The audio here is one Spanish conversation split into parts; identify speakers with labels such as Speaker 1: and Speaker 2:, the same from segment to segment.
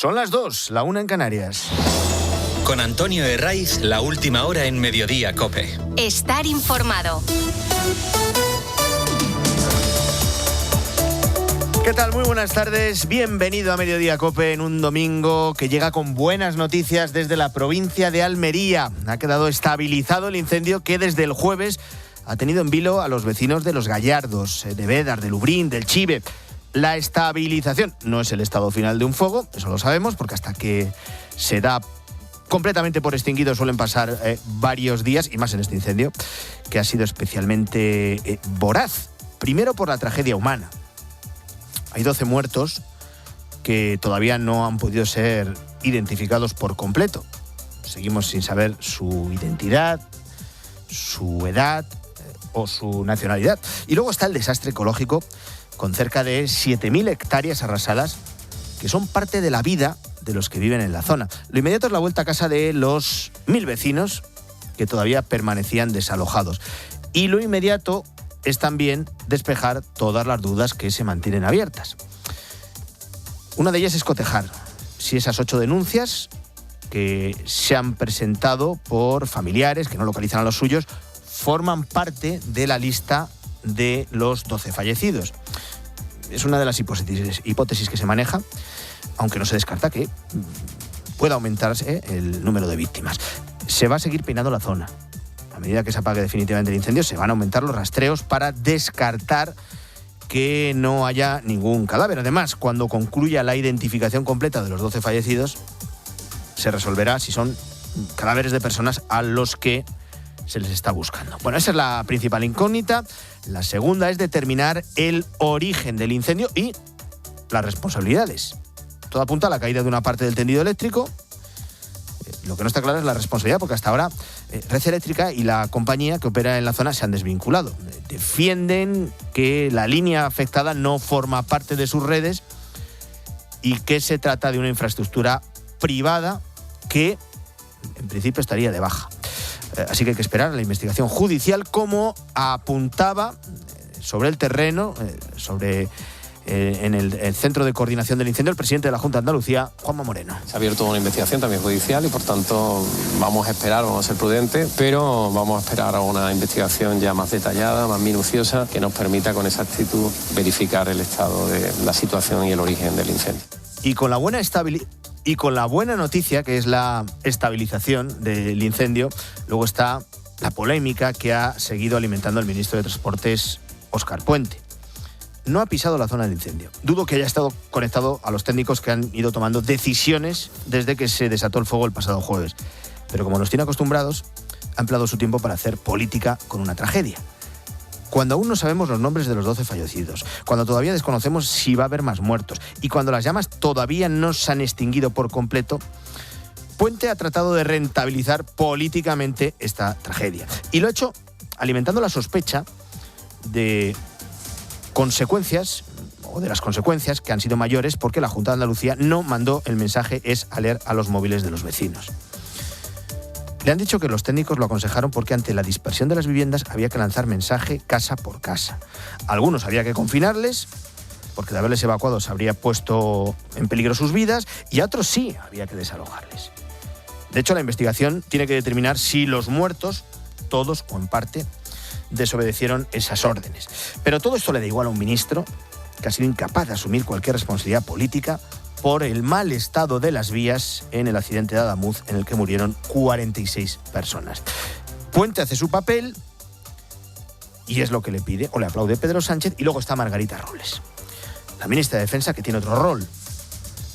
Speaker 1: Son las 2, la 1 en Canarias.
Speaker 2: Con Antonio Herraiz, la última hora en Mediodía COPE.
Speaker 3: Estar informado.
Speaker 1: ¿Qué tal? Muy buenas tardes. Bienvenido a Mediodía COPE en un domingo que llega con buenas noticias desde la provincia de Almería. Ha quedado estabilizado el incendio que desde el jueves ha tenido en vilo a los vecinos de Los Gallardos, de Bédar, de Lubrín, del Chive. La estabilización no es el estado final de un fuego, eso lo sabemos, porque hasta que se da completamente por extinguido suelen pasar varios días, y más en este incendio, que ha sido especialmente voraz. Primero por la tragedia humana. Hay 12 muertos que todavía no han podido ser identificados por completo. Seguimos sin saber su identidad, su edad o su nacionalidad. Y luego está el desastre ecológico, con cerca de 7.000 hectáreas arrasadas, que son parte de la vida de los que viven en la zona. Lo inmediato es la vuelta a casa de los 1.000 vecinos que todavía permanecían desalojados. Y lo inmediato es también despejar todas las dudas que se mantienen abiertas. Una de ellas es cotejar si esas 8 denuncias que se han presentado por familiares que no localizan a los suyos forman parte de la lista de los 12 fallecidos. Es una de las hipótesis que se maneja, aunque no se descarta que pueda aumentarse el número de víctimas. Se va a seguir peinando la zona. A medida que se apague definitivamente el incendio, se van a aumentar los rastreos para descartar que no haya ningún cadáver. Además, cuando concluya la identificación completa de los 12 fallecidos, se resolverá si son cadáveres de personas a los que se les está buscando. Bueno, esa es la principal incógnita. La segunda es determinar el origen del incendio y las responsabilidades. Todo apunta a la caída de una parte del tendido eléctrico. Lo que no está claro es la responsabilidad, porque hasta ahora Red Eléctrica y la compañía que opera en la zona se han desvinculado. Defienden que la línea afectada no forma parte de sus redes y que se trata de una infraestructura privada que en principio estaría de baja. Así que hay que esperar a la investigación judicial, como apuntaba sobre el terreno, en el Centro de Coordinación del Incendio, el presidente de la Junta de Andalucía, Juanma Moreno.
Speaker 4: Se ha abierto una investigación también judicial y, por tanto, vamos a esperar, vamos a ser prudentes, pero vamos a esperar a una investigación ya más detallada, más minuciosa, que nos permita con exactitud verificar el estado de la situación y el origen del incendio.
Speaker 1: Y con la buena noticia, que es la estabilización del incendio, luego está la polémica que ha seguido alimentando el ministro de Transportes, Óscar Puente. No ha pisado la zona del incendio. Dudo que haya estado conectado a los técnicos que han ido tomando decisiones desde que se desató el fuego el pasado jueves. Pero como nos tiene acostumbrados, ha empleado su tiempo para hacer política con una tragedia. Cuando aún no sabemos los nombres de los 12 fallecidos, cuando todavía desconocemos si va a haber más muertos y cuando las llamas todavía no se han extinguido por completo, Puente ha tratado de rentabilizar políticamente esta tragedia. Y lo ha hecho alimentando la sospecha de consecuencias, o de las consecuencias que han sido mayores porque la Junta de Andalucía no mandó el mensaje es a leer a los móviles de los vecinos. Le han dicho que los técnicos lo aconsejaron porque ante la dispersión de las viviendas había que lanzar mensaje casa por casa. A algunos había que confinarles porque de haberles evacuado se habría puesto en peligro sus vidas, y a otros sí había que desalojarles. De hecho, la investigación tiene que determinar si los muertos, todos o en parte, desobedecieron esas órdenes. Pero todo esto le da igual a un ministro que ha sido incapaz de asumir cualquier responsabilidad política por el mal estado de las vías en el accidente de Adamuz, en el que murieron 46 personas. Puente hace su papel y es lo que le pide o le aplaude Pedro Sánchez, y luego está Margarita Robles, la ministra de Defensa, que tiene otro rol.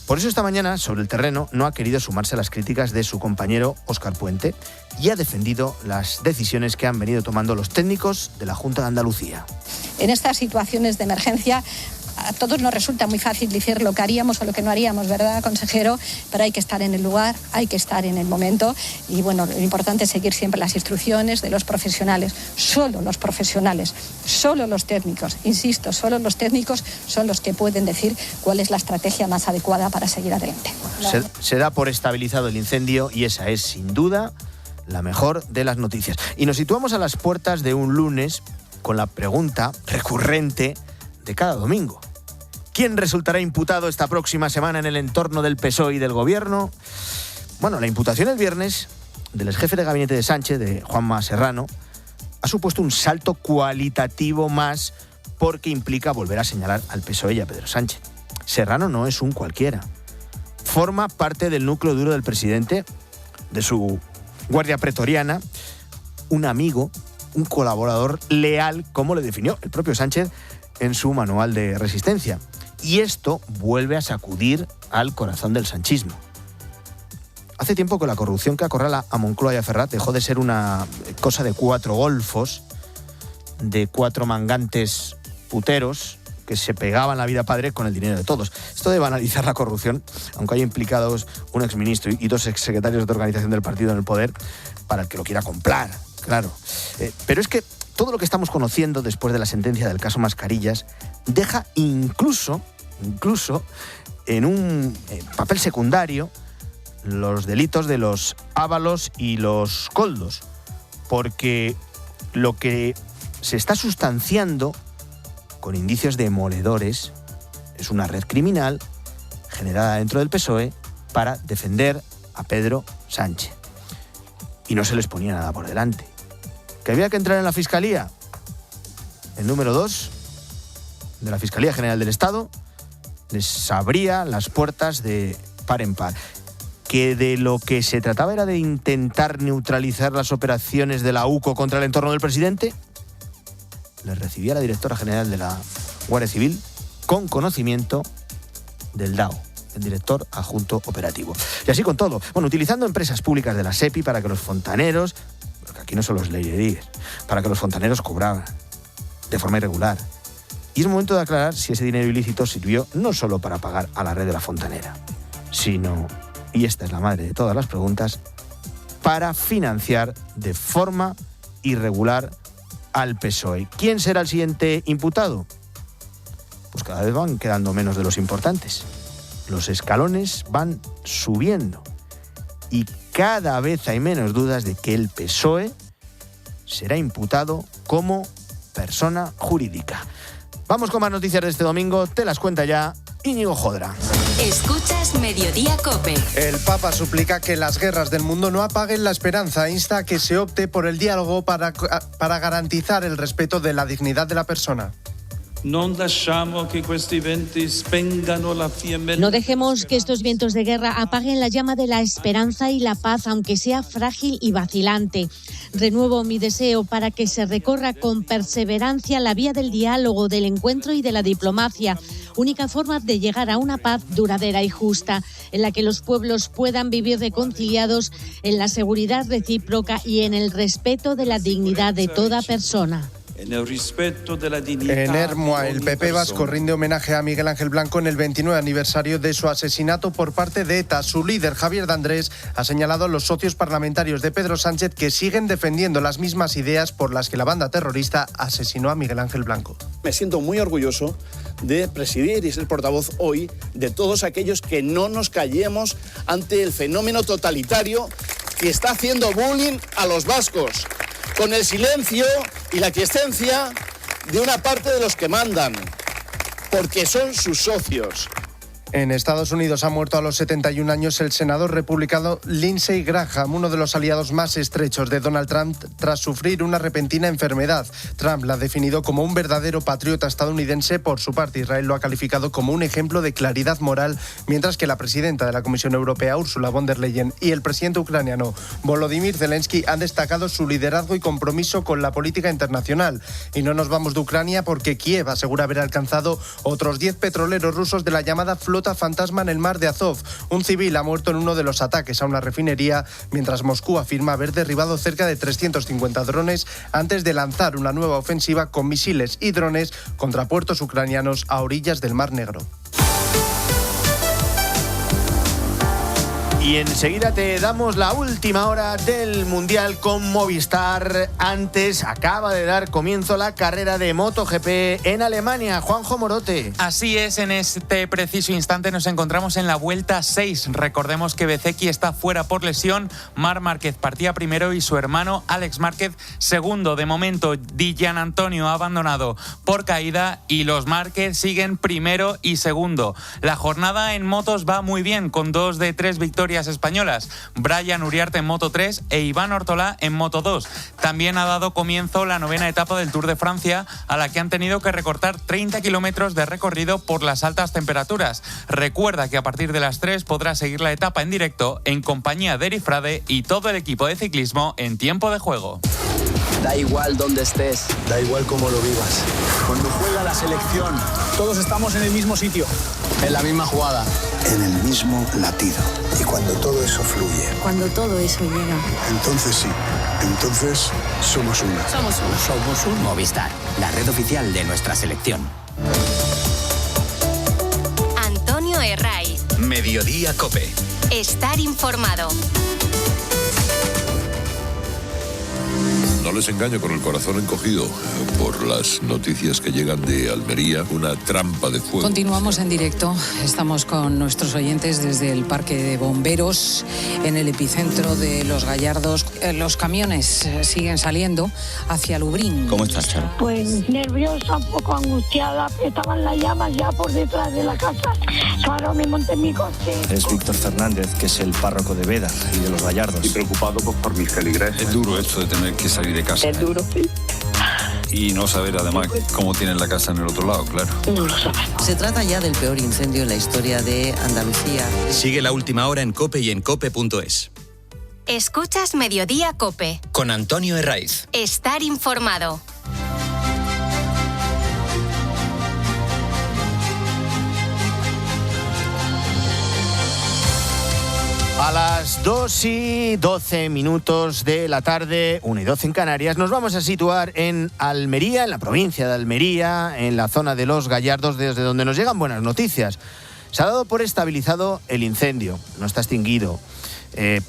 Speaker 1: Por eso esta mañana, sobre el terreno, no ha querido sumarse a las críticas de su compañero Óscar Puente y ha defendido las decisiones que han venido tomando los técnicos de la Junta de Andalucía.
Speaker 5: En estas situaciones de emergencia, a todos nos resulta muy fácil decir lo que haríamos o lo que no haríamos, ¿verdad, consejero? Pero hay que estar en el lugar, hay que estar en el momento, y bueno, lo importante es seguir siempre las instrucciones de los profesionales. Solo los profesionales, solo los técnicos, insisto, solo los técnicos son los que pueden decir cuál es la estrategia más adecuada para seguir adelante.
Speaker 1: Se da por estabilizado el incendio y esa es, sin duda, la mejor de las noticias. Y nos situamos a las puertas de un lunes con la pregunta recurrente de cada domingo. ¿Quién resultará imputado esta próxima semana en el entorno del PSOE y del Gobierno? Bueno, la imputación el viernes del exjefe de gabinete de Sánchez, de Juanma Serrano, ha supuesto un salto cualitativo más porque implica volver a señalar al PSOE y a Pedro Sánchez. Serrano no es un cualquiera. Forma parte del núcleo duro del presidente, de su guardia pretoriana, un amigo, un colaborador leal, como le definió el propio Sánchez en su manual de resistencia. Y esto vuelve a sacudir al corazón del sanchismo. Hace tiempo que la corrupción que acorrala a Moncloa y a Ferrat dejó de ser una cosa de 4 golfos, de 4 mangantes puteros que se pegaban la vida padre con el dinero de todos. Esto de banalizar la corrupción, aunque haya implicados un exministro y 2 exsecretarios de organización del partido en el poder, para el que lo quiera comprar, claro. Pero es que todo lo que estamos conociendo después de la sentencia del caso Mascarillas deja incluso en un papel secundario los delitos de los Ábalos y los Koldos, porque lo que se está sustanciando con indicios demoledores es una red criminal generada dentro del PSOE para defender a Pedro Sánchez. Y no se les ponía nada por delante. ¿Que había que entrar en la Fiscalía? El número 2 de la Fiscalía General del Estado les abría las puertas de par en par. Que de lo que se trataba era de intentar neutralizar las operaciones de la UCO contra el entorno del presidente, les recibía la directora general de la Guardia Civil con conocimiento del DAO, el director adjunto operativo. Y así con todo. Bueno, utilizando empresas públicas de la SEPI para que los fontaneros, porque aquí no son los leyes, para que los fontaneros cobraran de forma irregular. Y es momento de aclarar si ese dinero ilícito sirvió no solo para pagar a la red de la fontanera, sino, y esta es la madre de todas las preguntas, para financiar de forma irregular al PSOE. ¿Quién será el siguiente imputado? Pues cada vez van quedando menos de los importantes. Los escalones van subiendo y cada vez hay menos dudas de que el PSOE será imputado como persona jurídica. Vamos con más noticias de este domingo. Te las cuenta ya Íñigo Jodra.
Speaker 3: Escuchas Mediodía COPE.
Speaker 6: El Papa suplica que las guerras del mundo no apaguen la esperanza. Insta a que se opte por el diálogo para garantizar el respeto de la dignidad de la persona.
Speaker 7: No dejemos que estos vientos de guerra apaguen la llama de la esperanza y la paz, aunque sea frágil y vacilante. Renuevo mi deseo para que se recorra con perseverancia la vía del diálogo, del encuentro y de la diplomacia, única forma de llegar a una paz duradera y justa, en la que los pueblos puedan vivir reconciliados en la seguridad recíproca y en el respeto de la dignidad de toda persona.
Speaker 6: En Ermua, el PP vasco rinde homenaje a Miguel Ángel Blanco en el 29 aniversario de su asesinato por parte de ETA. Su líder, Javier D'Andrés, ha señalado a los socios parlamentarios de Pedro Sánchez que siguen defendiendo las mismas ideas por las que la banda terrorista asesinó a Miguel Ángel Blanco.
Speaker 8: Me siento muy orgulloso de presidir y ser portavoz hoy de todos aquellos que no nos callemos ante el fenómeno totalitario que está haciendo bullying a los vascos, con el silencio y la aquiescencia de una parte de los que mandan, porque son sus socios.
Speaker 6: En Estados Unidos ha muerto a los 71 años el senador republicano Lindsey Graham, uno de los aliados más estrechos de Donald Trump tras sufrir una repentina enfermedad. Trump la ha definido como un verdadero patriota estadounidense. Por su parte, Israel lo ha calificado como un ejemplo de claridad moral, mientras que la presidenta de la Comisión Europea, Ursula von der Leyen, y el presidente ucraniano, Volodymyr Zelensky, han destacado su liderazgo y compromiso con la política internacional. Y no nos vamos de Ucrania porque Kiev asegura haber alcanzado otros 10 petroleros rusos de la llamada flota fantasma en el mar de Azov. Un civil ha muerto en uno de los ataques a una refinería, mientras Moscú afirma haber derribado cerca de 350 drones antes de lanzar una nueva ofensiva con misiles y drones contra puertos ucranianos a orillas del Mar Negro.
Speaker 1: Y enseguida te damos la última hora del Mundial con Movistar. Antes acaba de dar comienzo la carrera de MotoGP en Alemania. Juanjo Morote.
Speaker 9: Así es, en este preciso instante nos encontramos en la vuelta 6. Recordemos que Bezzecchi está fuera por lesión. Marc Márquez partía primero y su hermano Alex Márquez segundo. De momento, Di Giannantonio ha abandonado por caída y los Márquez siguen primero y segundo. La jornada en motos va muy bien, con 2 de 3 victorias españolas. Brian Uriarte en Moto 3 e Iván Ortolá en Moto 2. También ha dado comienzo la 9ª etapa del Tour de Francia, a la que han tenido que recortar 30 kilómetros de recorrido por las altas temperaturas. Recuerda que a partir de las 3 podrás seguir la etapa en directo en compañía de Eri Frade y todo el equipo de ciclismo en tiempo de juego.
Speaker 10: Da igual dónde estés,
Speaker 11: da igual cómo lo vivas.
Speaker 10: Cuando juega la selección, todos estamos en el mismo sitio, en la misma jugada,
Speaker 11: en el mismo latido. Y cuando todo eso fluye,
Speaker 12: cuando todo eso llega,
Speaker 11: entonces sí, entonces somos una.
Speaker 12: Somos un
Speaker 13: Movistar, la red oficial de nuestra selección.
Speaker 3: Antonio Herraiz.
Speaker 2: Mediodía COPE.
Speaker 3: Estar informado.
Speaker 14: No les engaño, con el corazón encogido por las noticias que llegan de Almería, una trampa de fuego.
Speaker 15: Continuamos en directo, estamos con nuestros oyentes desde el Parque de Bomberos, en el epicentro de Los Gallardos. Los camiones siguen saliendo hacia Lubrín.
Speaker 16: ¿Cómo estás, Charo?
Speaker 17: Pues nerviosa, un poco angustiada, estaban las llamas ya por detrás de la casa. Claro, me monté en mi coche.
Speaker 16: Es Víctor Fernández, que es el párroco de Beda y de Los Gallardos.
Speaker 18: Y preocupado por mis feligreses.
Speaker 19: Es duro esto de tener que salir de casa.
Speaker 17: Es duro, sí.
Speaker 19: Y no saber además cómo tienen la casa en el otro lado, claro.
Speaker 17: No lo sabemos.
Speaker 20: Se trata ya del peor incendio en la historia de Andalucía.
Speaker 2: Sigue la última hora en COPE y en COPE.es.
Speaker 3: Escuchas Mediodía COPE.
Speaker 2: Con Antonio Herraiz.
Speaker 3: Estar informado.
Speaker 1: A las 2:12 de la tarde, 1:12 en Canarias, nos vamos a situar en Almería, en la provincia de Almería, en la zona de Los Gallardos, desde donde nos llegan buenas noticias. Se ha dado por estabilizado el incendio, no está extinguido,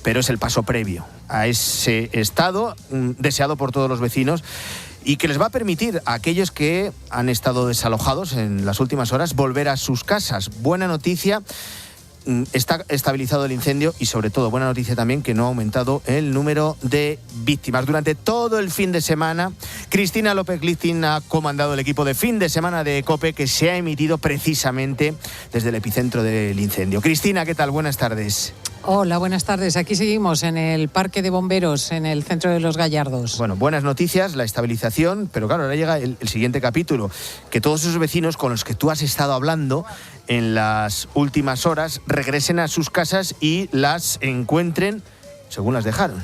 Speaker 1: pero es el paso previo a ese estado deseado por todos los vecinos y que les va a permitir a aquellos que han estado desalojados en las últimas horas volver a sus casas. Buena noticia. Está estabilizado el incendio y, sobre todo, buena noticia también que no ha aumentado el número de víctimas. Durante todo el fin de semana, Cristina López-Lichting ha comandado el equipo de fin de semana de COPE, que se ha emitido precisamente desde el epicentro del incendio. Cristina, ¿qué tal? Buenas tardes.
Speaker 15: Hola, buenas tardes. Aquí seguimos en el Parque de Bomberos, en el centro de Los Gallardos.
Speaker 1: Bueno, buenas noticias, la estabilización, pero claro, ahora llega el siguiente capítulo, que todos esos vecinos con los que tú has estado hablando en las últimas horas regresen a sus casas y las encuentren según las dejaron.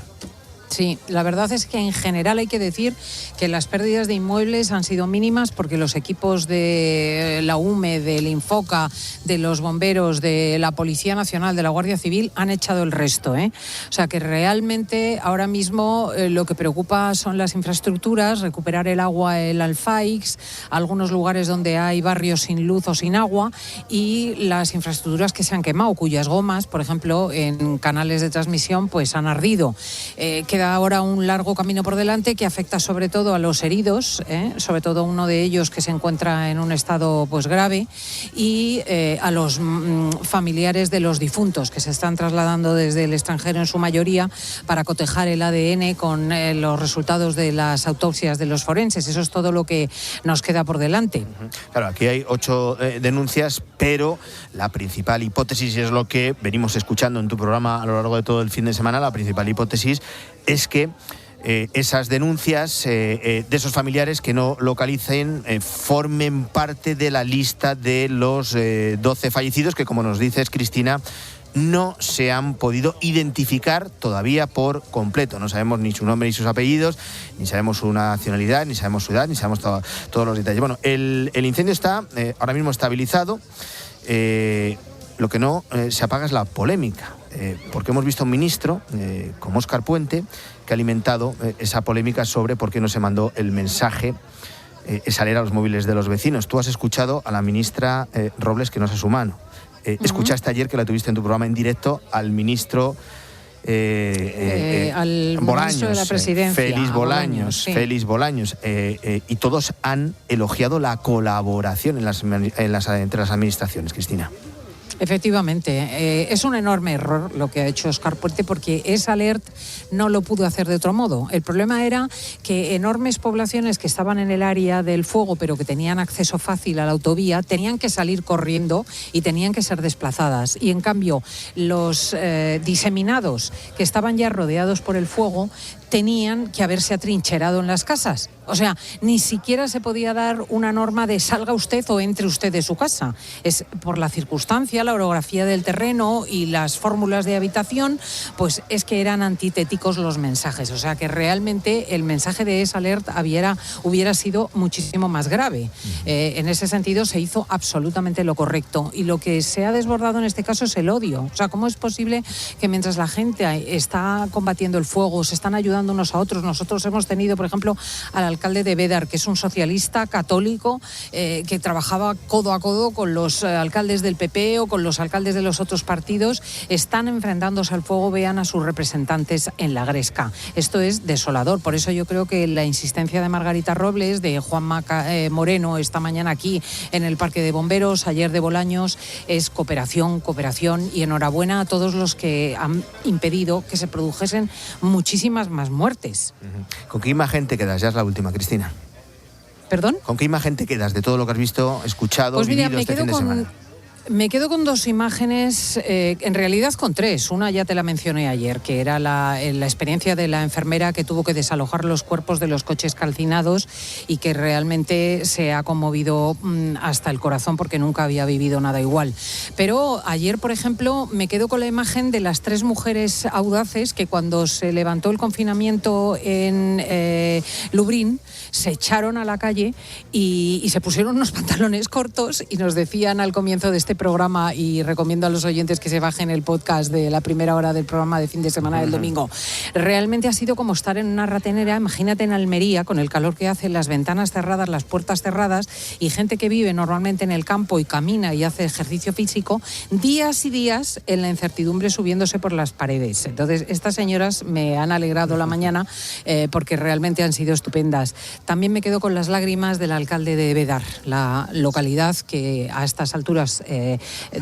Speaker 15: Sí, la verdad es que en general hay que decir que las pérdidas de inmuebles han sido mínimas porque los equipos de la UME, del Infoca, de los bomberos, de la Policía Nacional, de la Guardia Civil han echado el resto, O sea que realmente ahora mismo lo que preocupa son las infraestructuras, recuperar el agua, el Alfaix, algunos lugares donde hay barrios sin luz o sin agua y las infraestructuras que se han quemado, cuyas gomas, por ejemplo, en canales de transmisión, pues han ardido. Queda ahora un largo camino por delante que afecta sobre todo a los heridos, sobre todo uno de ellos que se encuentra en un estado pues grave, y a los familiares de los difuntos que se están trasladando desde el extranjero en su mayoría para cotejar el ADN con los resultados de las autopsias de los forenses. Eso es todo lo que nos queda por delante.
Speaker 1: Claro, aquí hay 8 denuncias, pero la principal hipótesis, y es lo que venimos escuchando en tu programa a lo largo de todo el fin de semana, la principal hipótesis es que esas denuncias de esos familiares que no localicen formen parte de la lista de los 12 fallecidos que, como nos dices, Cristina, no se han podido identificar todavía por completo. No sabemos ni su nombre ni sus apellidos, ni sabemos su nacionalidad, ni sabemos su edad, ni sabemos todos los detalles. Bueno, el incendio está ahora mismo estabilizado. Lo que no se apaga es la polémica, porque hemos visto a un ministro, como Óscar Puente, que ha alimentado esa polémica sobre por qué no se mandó el mensaje, esa alerta a los móviles de los vecinos. Tú has escuchado a la ministra Robles, que no es a su mano. Escuchaste ayer, que la tuviste en tu programa en directo, al ministro
Speaker 15: al
Speaker 1: Bolaños,
Speaker 15: ministro de la Presidencia,
Speaker 1: Félix Bolaños, y todos han elogiado la colaboración entre las administraciones, Cristina.
Speaker 15: Efectivamente, es un enorme error lo que ha hecho Óscar Puente, porque esa alert no lo pudo hacer de otro modo. El problema era que enormes poblaciones que estaban en el área del fuego, pero que tenían acceso fácil a la autovía, tenían que salir corriendo y tenían que ser desplazadas. Y en cambio, los diseminados que estaban ya rodeados por el fuego tenían que haberse atrincherado en las casas. O sea, ni siquiera se podía dar una norma de salga usted o entre usted de su casa. Es por la circunstancia, la orografía del terreno y las fórmulas de habitación, pues es que eran antitéticos los mensajes. O sea, que realmente el mensaje de esa alert hubiera sido muchísimo más grave. En ese sentido se hizo absolutamente lo correcto. Y lo que se ha desbordado en este caso es el odio. O sea, ¿cómo es posible que mientras la gente está combatiendo el fuego, se están ayudando unos a otros? Nosotros hemos tenido, por ejemplo, al alcalde de Bédar, que es un socialista católico que trabajaba codo a codo con los alcaldes del PP o con los alcaldes de los otros partidos, están enfrentándose al fuego, vean a sus representantes en la Gresca. Esto es desolador. Por eso yo creo que la insistencia de Margarita Robles, de Juanma Moreno esta mañana aquí en el Parque de Bomberos, ayer de Bolaños, es cooperación y enhorabuena a todos los que han impedido que se produjesen muchísimas más muertes.
Speaker 1: ¿Con qué imagen te quedas? Ya es la última, Cristina.
Speaker 15: ¿Perdón?
Speaker 1: ¿Con qué imagen te quedas de todo lo que has visto, escuchado,
Speaker 15: pues mira,
Speaker 1: vivido este fin de semana?
Speaker 15: Me quedo con dos imágenes, en realidad con tres. Una ya te la mencioné ayer, que era la experiencia de la enfermera que tuvo que desalojar los cuerpos de los coches calcinados y que realmente se ha conmovido hasta el corazón, porque nunca había vivido nada igual. Pero ayer, por ejemplo, me quedo con la imagen de las tres mujeres audaces que cuando se levantó el confinamiento en Lublin se echaron a la calle y se pusieron unos pantalones cortos y nos decían al comienzo de este programa, y recomiendo a los oyentes que se bajen el podcast de la primera hora del programa de fin de semana del domingo, realmente ha sido como estar en una ratonera. Imagínate en Almería, con el calor que hace, las ventanas cerradas, las puertas cerradas, y gente que vive normalmente en el campo y camina y hace ejercicio físico, días y días en la incertidumbre subiéndose por las paredes. Entonces, estas señoras me han alegrado la mañana porque realmente han sido estupendas. También me quedo con las lágrimas del alcalde de Bédar, la localidad que a estas alturas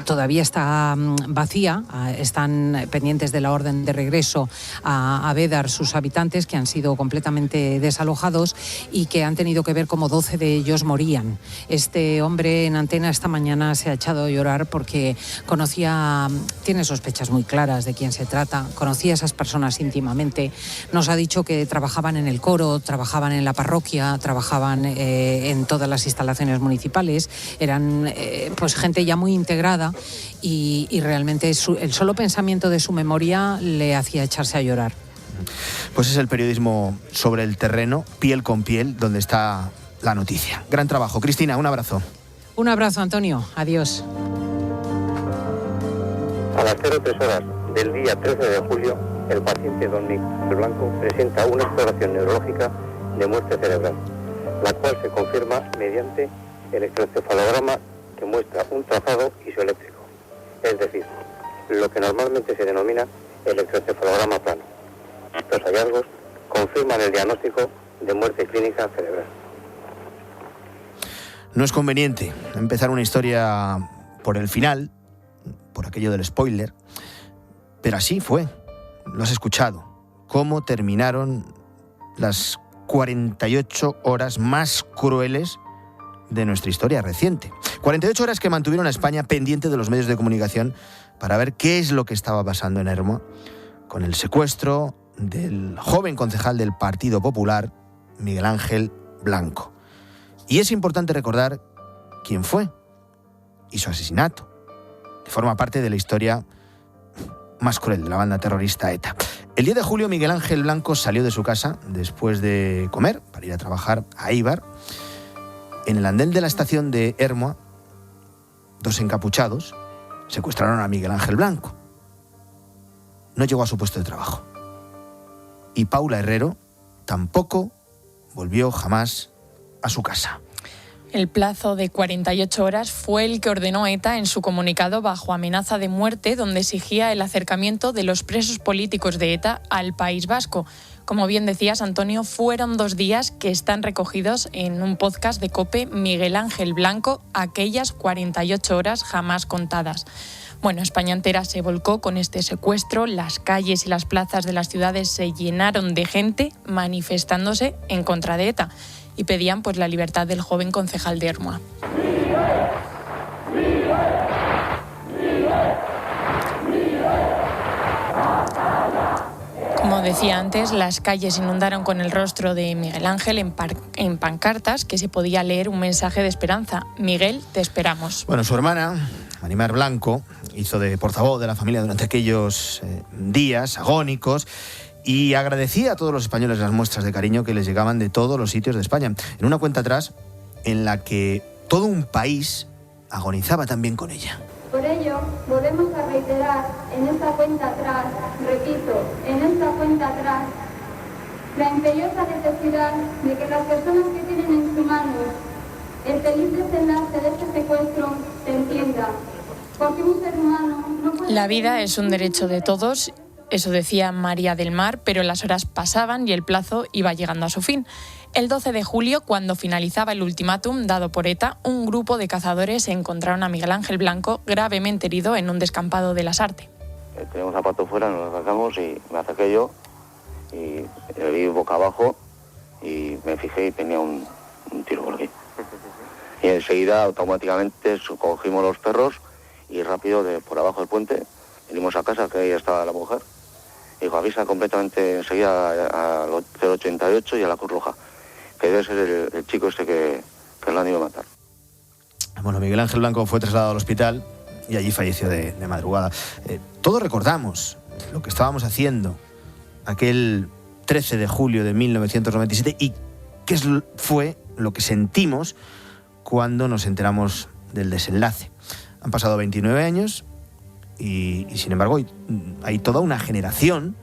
Speaker 15: todavía está vacía. Están pendientes de la orden de regreso a Bédar sus habitantes, que han sido completamente desalojados y que han tenido que ver cómo 12 de ellos morían. Este hombre en antena esta mañana se ha echado a llorar porque tiene sospechas muy claras de quién se trata, conocía a esas personas íntimamente, nos ha dicho que trabajaban en el coro, trabajaban en la parroquia, trabajaban en todas las instalaciones municipales, eran pues gente ya muy integrada, y realmente el solo pensamiento de su memoria le hacía echarse a llorar.
Speaker 1: Pues es el periodismo sobre el terreno, piel con piel, donde está la noticia. Gran trabajo. Cristina, un abrazo.
Speaker 15: Un abrazo, Antonio. Adiós.
Speaker 21: A las 03 horas del día 13 de julio, el paciente don Miguel Blanco presenta una exploración neurológica de muerte cerebral, la cual se confirma mediante electroencefalograma que muestra un trazado isoeléctrico, es decir, lo que normalmente se denomina electroencefalograma plano. Estos hallazgos confirman el diagnóstico de muerte clínica cerebral.
Speaker 1: No es conveniente empezar una historia por el final, por aquello del spoiler, pero así fue. Lo has escuchado. Cómo terminaron las 48 horas más crueles de nuestra historia reciente. 48 horas que mantuvieron a España pendiente de los medios de comunicación para ver qué es lo que estaba pasando en Ermua con el secuestro del joven concejal del Partido Popular, Miguel Ángel Blanco. Y es importante recordar quién fue y su asesinato, que forma parte de la historia más cruel de la banda terrorista ETA. El 10 de julio, Miguel Ángel Blanco salió de su casa después de comer para ir a trabajar a Eibar. En el andén de la estación de Ermua, dos encapuchados secuestraron a Miguel Ángel Blanco. No llegó a su puesto de trabajo. Y Paula Herrero tampoco volvió jamás a su casa.
Speaker 4: El plazo de 48 horas fue el que ordenó ETA en su comunicado bajo amenaza de muerte, donde exigía el acercamiento de los presos políticos de ETA al País Vasco. Como bien decías, Antonio, fueron 2 días que están recogidos en un podcast de COPE, Miguel Ángel Blanco, aquellas 48 horas jamás contadas. Bueno, España entera se volcó con este secuestro, las calles y las plazas de las ciudades se llenaron de gente manifestándose en contra de ETA y pedían pues la libertad del joven concejal de Ermua. Como decía antes, las calles se inundaron con el rostro de Miguel Ángel en pancartas que se podía leer un mensaje de esperanza. Miguel, te esperamos.
Speaker 1: Bueno, su hermana, Marimar Blanco, hizo de portavoz de la familia durante aquellos días agónicos y agradecía a todos los españoles las muestras de cariño que les llegaban de todos los sitios de España. En una cuenta atrás en la que todo un país agonizaba también con ella.
Speaker 22: Por ello, volvemos a reiterar en esta cuenta atrás, repito, en esta cuenta atrás, la imperiosa necesidad de que las personas que tienen en sus manos el feliz desenlace de este secuestro se entienda. Porque un ser humano no puede...
Speaker 4: La vida es un derecho de todos. Eso decía María del Mar, pero las horas pasaban y el plazo iba llegando a su fin. El 12 de julio, cuando finalizaba el ultimátum dado por ETA, un grupo de cazadores encontraron a Miguel Ángel Blanco gravemente herido en un descampado de Lasarte.
Speaker 23: Tenía un zapato fuera, nos lo sacamos y me acerqué yo y le vi boca abajo y me fijé y tenía un tiro por aquí. Y enseguida, automáticamente, cogimos los perros y rápido, por abajo del puente, vinimos a casa, que ahí estaba la mujer. Y dijo, avisa completamente enseguida al 088 y a la Cruz Roja, que debe ser el chico este que lo han ido a matar.
Speaker 1: Bueno, Miguel Ángel Blanco fue trasladado al hospital y allí falleció de madrugada. Todos recordamos lo que estábamos haciendo aquel 13 de julio de 1997 y qué fue lo que sentimos cuando nos enteramos del desenlace. Han pasado 29 años y sin embargo hay toda una generación,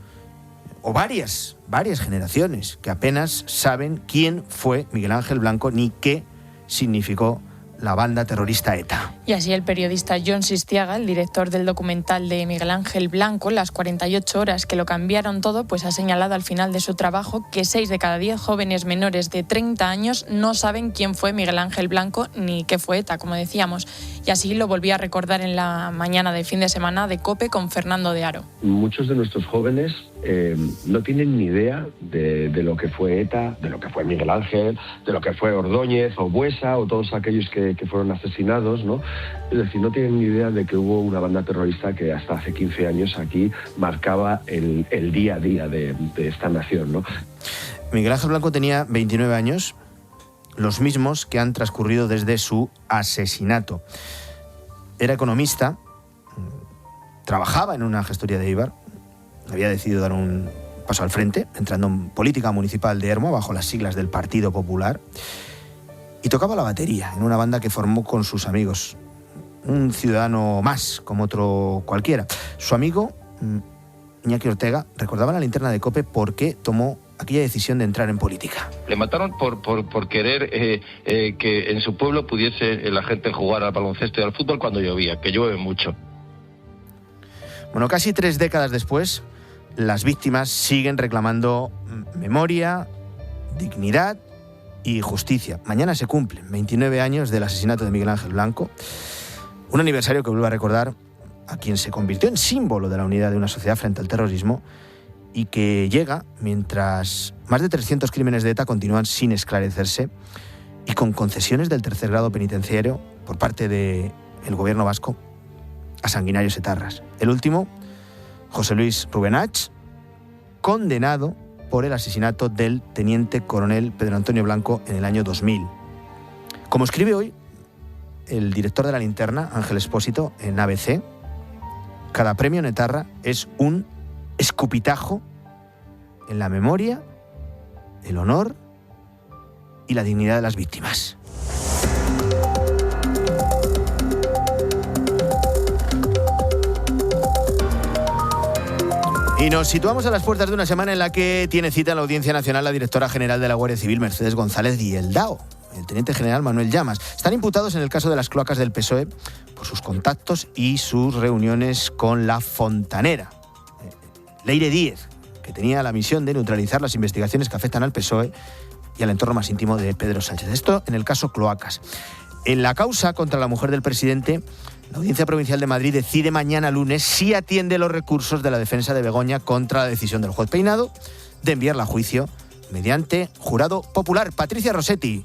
Speaker 1: o varias generaciones, que apenas saben quién fue Miguel Ángel Blanco ni qué significó la banda terrorista ETA.
Speaker 4: Y así el periodista Jon Sistiaga, el director del documental de Miguel Ángel Blanco, Las 48 horas que lo cambiaron todo, pues ha señalado al final de su trabajo que 6 de cada 10 jóvenes menores de 30 años no saben quién fue Miguel Ángel Blanco ni qué fue ETA, como decíamos. Y así lo volví a recordar en la mañana de fin de semana de COPE con Fernando de Aro.
Speaker 24: Muchos de nuestros jóvenes no tienen ni idea de lo que fue ETA, de lo que fue Miguel Ángel, de lo que fue Ordóñez o Buesa o todos aquellos que fueron asesinados, ¿no? Es decir, no tienen ni idea de que hubo una banda terrorista que hasta hace 15 años aquí marcaba el día a día de esta nación, ¿no?
Speaker 1: Miguel Ángel Blanco tenía 29 años, los mismos que han transcurrido desde su asesinato. Era economista, trabajaba en una gestoría de Eibar, había decidido dar un paso al frente, entrando en política municipal de Ermua bajo las siglas del Partido Popular, y tocaba la batería en una banda que formó con sus amigos. Un ciudadano más, como otro cualquiera. Su amigo, Iñaki Ortega, recordaba en la linterna de COPE por qué tomó aquella decisión de entrar en política.
Speaker 25: Le mataron por querer que en su pueblo pudiese la gente jugar al baloncesto y al fútbol cuando llovía, que llueve mucho.
Speaker 1: Bueno, casi 3 décadas después, las víctimas siguen reclamando memoria, dignidad y justicia. Mañana se cumplen 29 años del asesinato de Miguel Ángel Blanco, un aniversario que vuelve a recordar a quien se convirtió en símbolo de la unidad de una sociedad frente al terrorismo y que llega mientras más de 300 crímenes de ETA continúan sin esclarecerse y con concesiones del tercer grado penitenciario por parte del gobierno vasco a sanguinarios etarras. El último, José Luis Rubenach, condenado por el asesinato del teniente coronel Pedro Antonio Blanco en el año 2000. Como escribe hoy el director de La Linterna, Ángel Expósito, en ABC, cada premio en etarra es un escupitajo en la memoria, el honor y la dignidad de las víctimas. Y nos situamos a las puertas de una semana en la que tiene cita en la Audiencia Nacional la directora general de la Guardia Civil, Mercedes González Dieldao. el teniente general Manuel Llamas. Están imputados en el caso de las cloacas del PSOE por sus contactos y sus reuniones con la fontanera, Leire Díez, que tenía la misión de neutralizar las investigaciones que afectan al PSOE y al entorno más íntimo de Pedro Sánchez. Esto en el caso Cloacas. En la causa contra la mujer del presidente, la Audiencia Provincial de Madrid decide mañana lunes si atiende los recursos de la defensa de Begoña contra la decisión del juez Peinado de enviarla a juicio mediante jurado popular. Patricia Rossetti.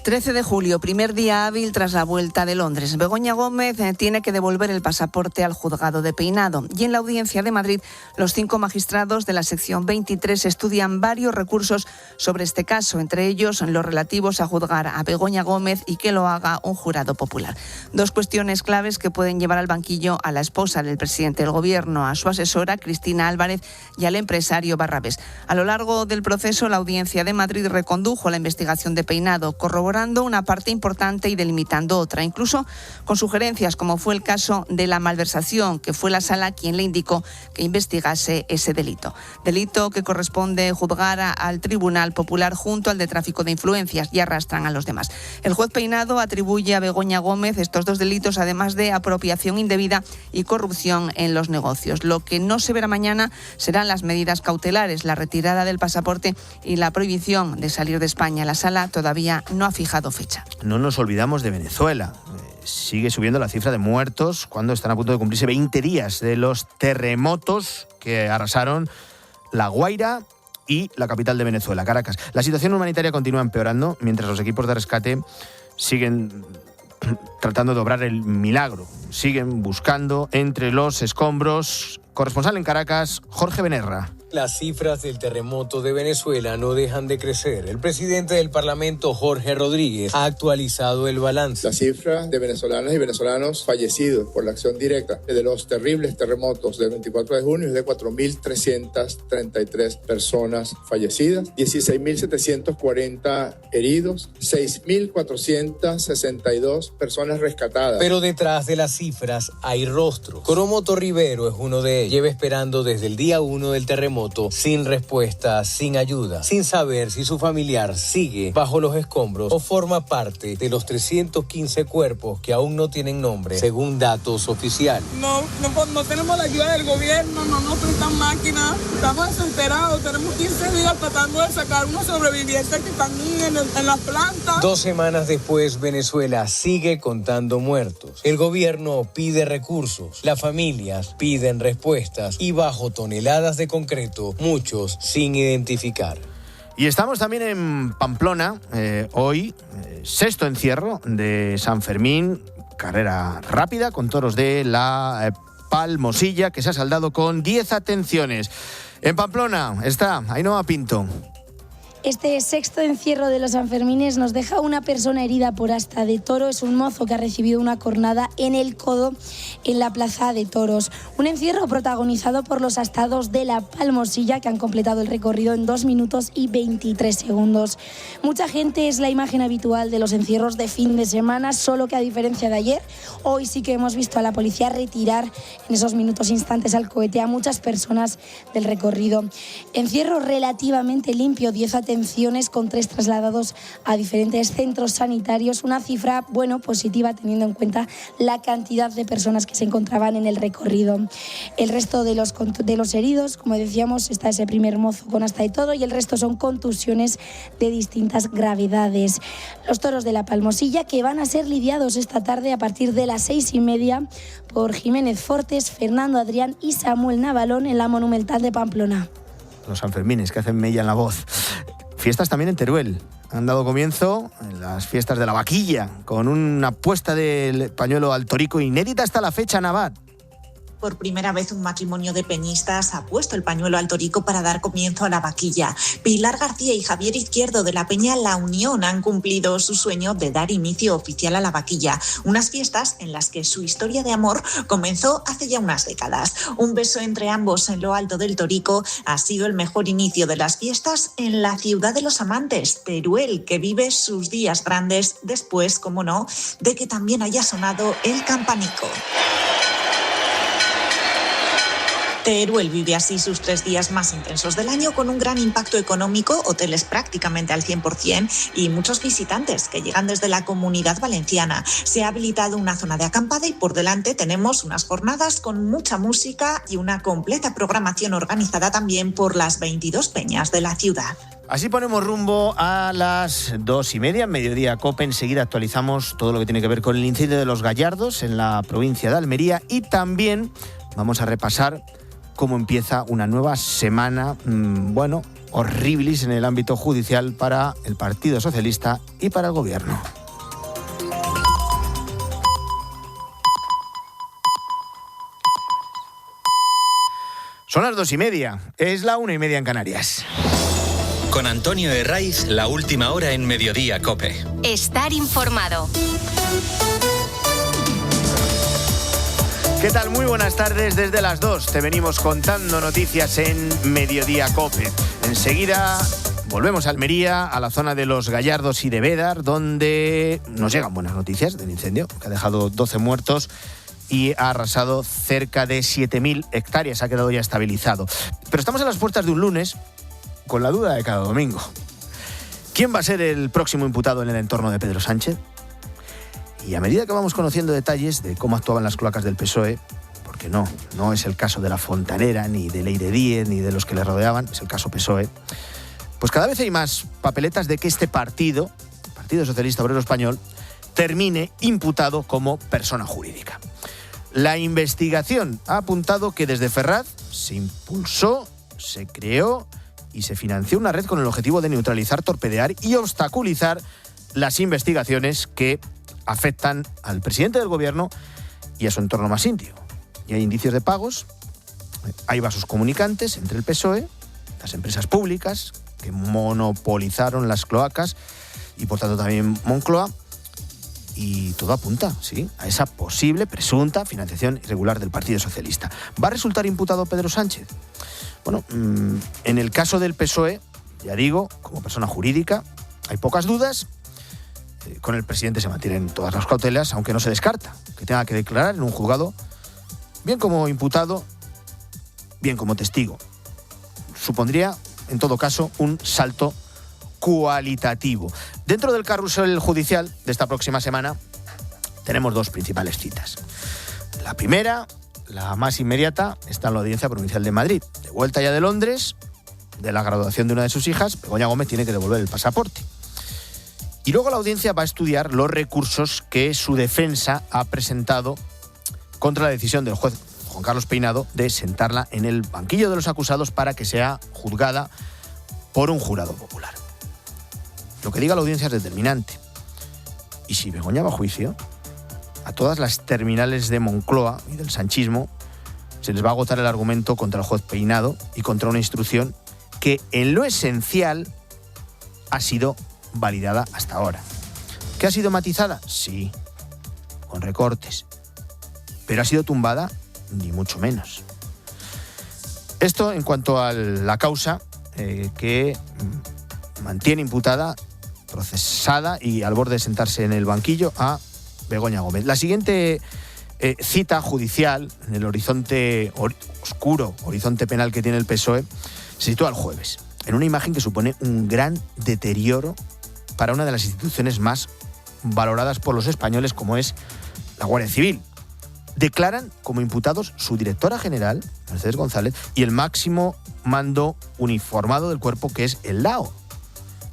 Speaker 5: 13 de julio, primer día hábil tras la vuelta de Londres. Begoña Gómez tiene que devolver el pasaporte al juzgado de Peinado. Y en la Audiencia de Madrid, los 5 magistrados de la sección 23 estudian varios recursos sobre este caso, entre ellos los relativos a juzgar a Begoña Gómez y que lo haga un jurado popular. 2 cuestiones claves que pueden llevar al banquillo a la esposa del presidente del Gobierno, a su asesora Cristina Álvarez y al empresario Barrabés. A lo largo del proceso, la Audiencia de Madrid recondujo la investigación de Peinado, corroborando una parte importante y delimitando otra, incluso con sugerencias como fue el caso de la malversación, que fue la Sala quien le indicó que investigase ese delito. Delito que corresponde juzgar al Tribunal Popular junto al de tráfico de influencias, y arrastran a los demás. El juez Peinado atribuye a Begoña Gómez estos 2 delitos, además de apropiación indebida y corrupción en los negocios. Lo que no se verá mañana serán las medidas cautelares, la retirada del pasaporte y la prohibición de salir de España. La Sala todavía no ha fijado fecha.
Speaker 1: No nos olvidamos de Venezuela. Sigue subiendo la cifra de muertos cuando están a punto de cumplirse 20 días de los terremotos que arrasaron La Guaira y la capital de Venezuela, Caracas. La situación humanitaria continúa empeorando mientras los equipos de rescate siguen tratando de obrar el milagro. Siguen buscando entre los escombros. Corresponsal en Caracas, Jorge Benerra.
Speaker 6: Las cifras del terremoto de Venezuela no dejan de crecer. El presidente del Parlamento, Jorge Rodríguez, ha actualizado el balance.
Speaker 7: La cifra de venezolanas y venezolanos fallecidos por la acción directa de los terribles terremotos del 24 de junio es de 4.333 personas fallecidas, 16.740 heridos, 6.462 personas rescatadas.
Speaker 6: Pero detrás de las cifras hay rostros. Coromoto Rivero es uno de ellos. Lleva esperando desde el día 1 del terremoto, sin respuesta, sin ayuda, sin saber si su familiar sigue bajo los escombros o forma parte de los 315 cuerpos que aún no tienen nombre, según datos oficiales.
Speaker 8: No tenemos la ayuda del gobierno, no nos prestan máquinas, estamos desesperados, tenemos 15 días tratando de sacar unos sobrevivientes que están en las plantas.
Speaker 6: 2 semanas después, Venezuela sigue contando muertos. El gobierno pide recursos, las familias piden respuestas y bajo toneladas de concreto, muchos sin identificar.
Speaker 1: Y estamos también en Pamplona, hoy, 6º encierro de San Fermín, carrera rápida con toros de la Palmosilla, que se ha saldado con 10 atenciones. En Pamplona está Ainhoa Pinto.
Speaker 9: Este 6º encierro de los Sanfermines nos deja una persona herida por asta de toro. Es un mozo que ha recibido una cornada en el codo en la plaza de toros. Un encierro protagonizado por los astados de la Palmosilla, que han completado el recorrido en 2 minutos y 23 segundos. Mucha gente, es la imagen habitual de los encierros de fin de semana, solo que a diferencia de ayer, hoy sí que hemos visto a la policía retirar en esos minutos instantes al cohete a muchas personas del recorrido. Encierro relativamente limpio, 10 atenciones con 3 trasladados a diferentes centros sanitarios, una cifra, positiva teniendo en cuenta la cantidad de personas que se encontraban en el recorrido. El resto de los heridos, como decíamos, está ese primer mozo con asta de todo y el resto son contusiones de distintas gravedades. Los toros de la Palmosilla, que van a ser lidiados esta tarde a partir de las 6:30 por Jiménez Fortes, Fernando Adrián y Samuel Navalón en la Monumental de Pamplona.
Speaker 1: Los Sanfermines que hacen mella en la voz. Fiestas también en Teruel. Han dado comienzo las fiestas de la vaquilla con una puesta del pañuelo al torico inédita hasta la fecha, Navat.
Speaker 26: Por primera vez un matrimonio de peñistas ha puesto el pañuelo al torico para dar comienzo a la vaquilla. Pilar García y Javier Izquierdo de la Peña La Unión han cumplido su sueño de dar inicio oficial a la vaquilla. Unas fiestas en las que su historia de amor comenzó hace ya unas décadas. Un beso entre ambos en lo alto del torico ha sido el mejor inicio de las fiestas en la ciudad de los amantes, Teruel, que vive sus días grandes después, como no, de que también haya sonado el campanico. Teruel vive así sus 3 días más intensos del año con un gran impacto económico, hoteles prácticamente al 100% y muchos visitantes que llegan desde la Comunidad Valenciana. Se ha habilitado una zona de acampada y por delante tenemos unas jornadas con mucha música y una completa programación organizada también por las 22 peñas de la ciudad.
Speaker 1: Así ponemos rumbo a las 2:30, Mediodía Cope. Enseguida actualizamos todo lo que tiene que ver con el incendio de Los Gallardos en la provincia de Almería y también vamos a repasar cómo empieza una nueva semana, horribilis en el ámbito judicial para el Partido Socialista y para el Gobierno. Son las 2:30, es la 1:30 en Canarias.
Speaker 2: Con Antonio Herraiz, la última hora en Mediodía Cope.
Speaker 3: Estar informado.
Speaker 1: ¿Qué tal? Muy buenas tardes. Desde las 2 te venimos contando noticias en Mediodía Cope. Enseguida volvemos a Almería, a la zona de Los Gallardos y de Bédar, donde nos llegan buenas noticias del incendio, que ha dejado 12 muertos y ha arrasado cerca de 7.000 hectáreas. Ha quedado ya estabilizado. Pero estamos a las puertas de un lunes con la duda de cada domingo. ¿Quién va a ser el próximo imputado en el entorno de Pedro Sánchez? Y a medida que vamos conociendo detalles de cómo actuaban las cloacas del PSOE, porque no es el caso de la Fontanera, ni de Leire Díez, ni de los que le rodeaban, es el caso PSOE, pues cada vez hay más papeletas de que este Partido Socialista Obrero Español, termine imputado como persona jurídica. La investigación ha apuntado que desde Ferraz se impulsó, se creó y se financió una red con el objetivo de neutralizar, torpedear y obstaculizar las investigaciones que afectan al presidente del Gobierno y a su entorno más íntimo. Y hay indicios de pagos, hay vasos comunicantes entre el PSOE, las empresas públicas que monopolizaron las cloacas y por tanto también Moncloa, y todo apunta, sí, a esa posible, presunta financiación irregular del Partido Socialista. ¿Va a resultar imputado Pedro Sánchez? Bueno, en el caso del PSOE, ya digo, como persona jurídica, hay pocas dudas. Con el presidente se mantienen todas las cautelas, aunque no se descarta que tenga que declarar en un juzgado, bien como imputado, bien como testigo. Supondría, en todo caso, un salto cualitativo. Dentro del carrusel judicial de esta próxima semana tenemos 2 principales citas. La primera, la más inmediata, está en la Audiencia Provincial de Madrid. De vuelta ya de Londres, de la graduación de una de sus hijas, Begoña Gómez tiene que devolver el pasaporte. Y luego la audiencia va a estudiar los recursos que su defensa ha presentado contra la decisión del juez Juan Carlos Peinado de sentarla en el banquillo de los acusados para que sea juzgada por un jurado popular. Lo que diga la audiencia es determinante. Y si Begoña va a juicio, a todas las terminales de Moncloa y del sanchismo se les va a agotar el argumento contra el juez Peinado y contra una instrucción que en lo esencial ha sido validada hasta ahora. ¿Que ha sido matizada? Sí, con recortes. Pero ha sido tumbada, ni mucho menos. Esto en cuanto a la causa que mantiene imputada, procesada y al borde de sentarse en el banquillo a Begoña Gómez. La siguiente cita judicial en el horizonte oscuro, horizonte penal que tiene el PSOE, se sitúa el jueves, en una imagen que supone un gran deterioro para una de las instituciones más valoradas por los españoles, como es la Guardia Civil. Declaran como imputados su directora general, Mercedes González, y el máximo mando uniformado del cuerpo, que es el DAO,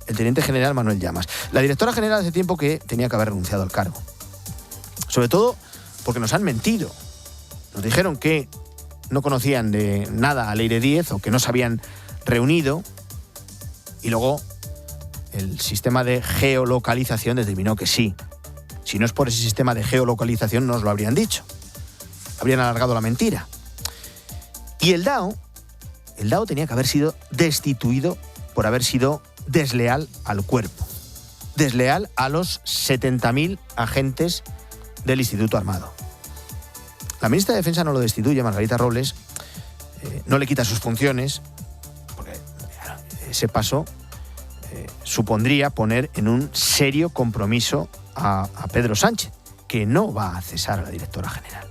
Speaker 1: el teniente general Manuel Llamas. La directora general hace tiempo que tenía que haber renunciado al cargo. Sobre todo porque nos han mentido. Nos dijeron que no conocían de nada a Leire Díez o que no se habían reunido, y luego el sistema de geolocalización determinó que sí. Si no es por ese sistema de geolocalización, nos lo habrían dicho. Habrían alargado la mentira. Y el DAO tenía que haber sido destituido por haber sido desleal al cuerpo. Desleal a los 70.000 agentes del Instituto Armado. La ministra de Defensa no lo destituye, Margarita Robles, no le quita sus funciones, porque ese paso supondría poner en un serio compromiso a Pedro Sánchez, que no va a cesar a la directora general.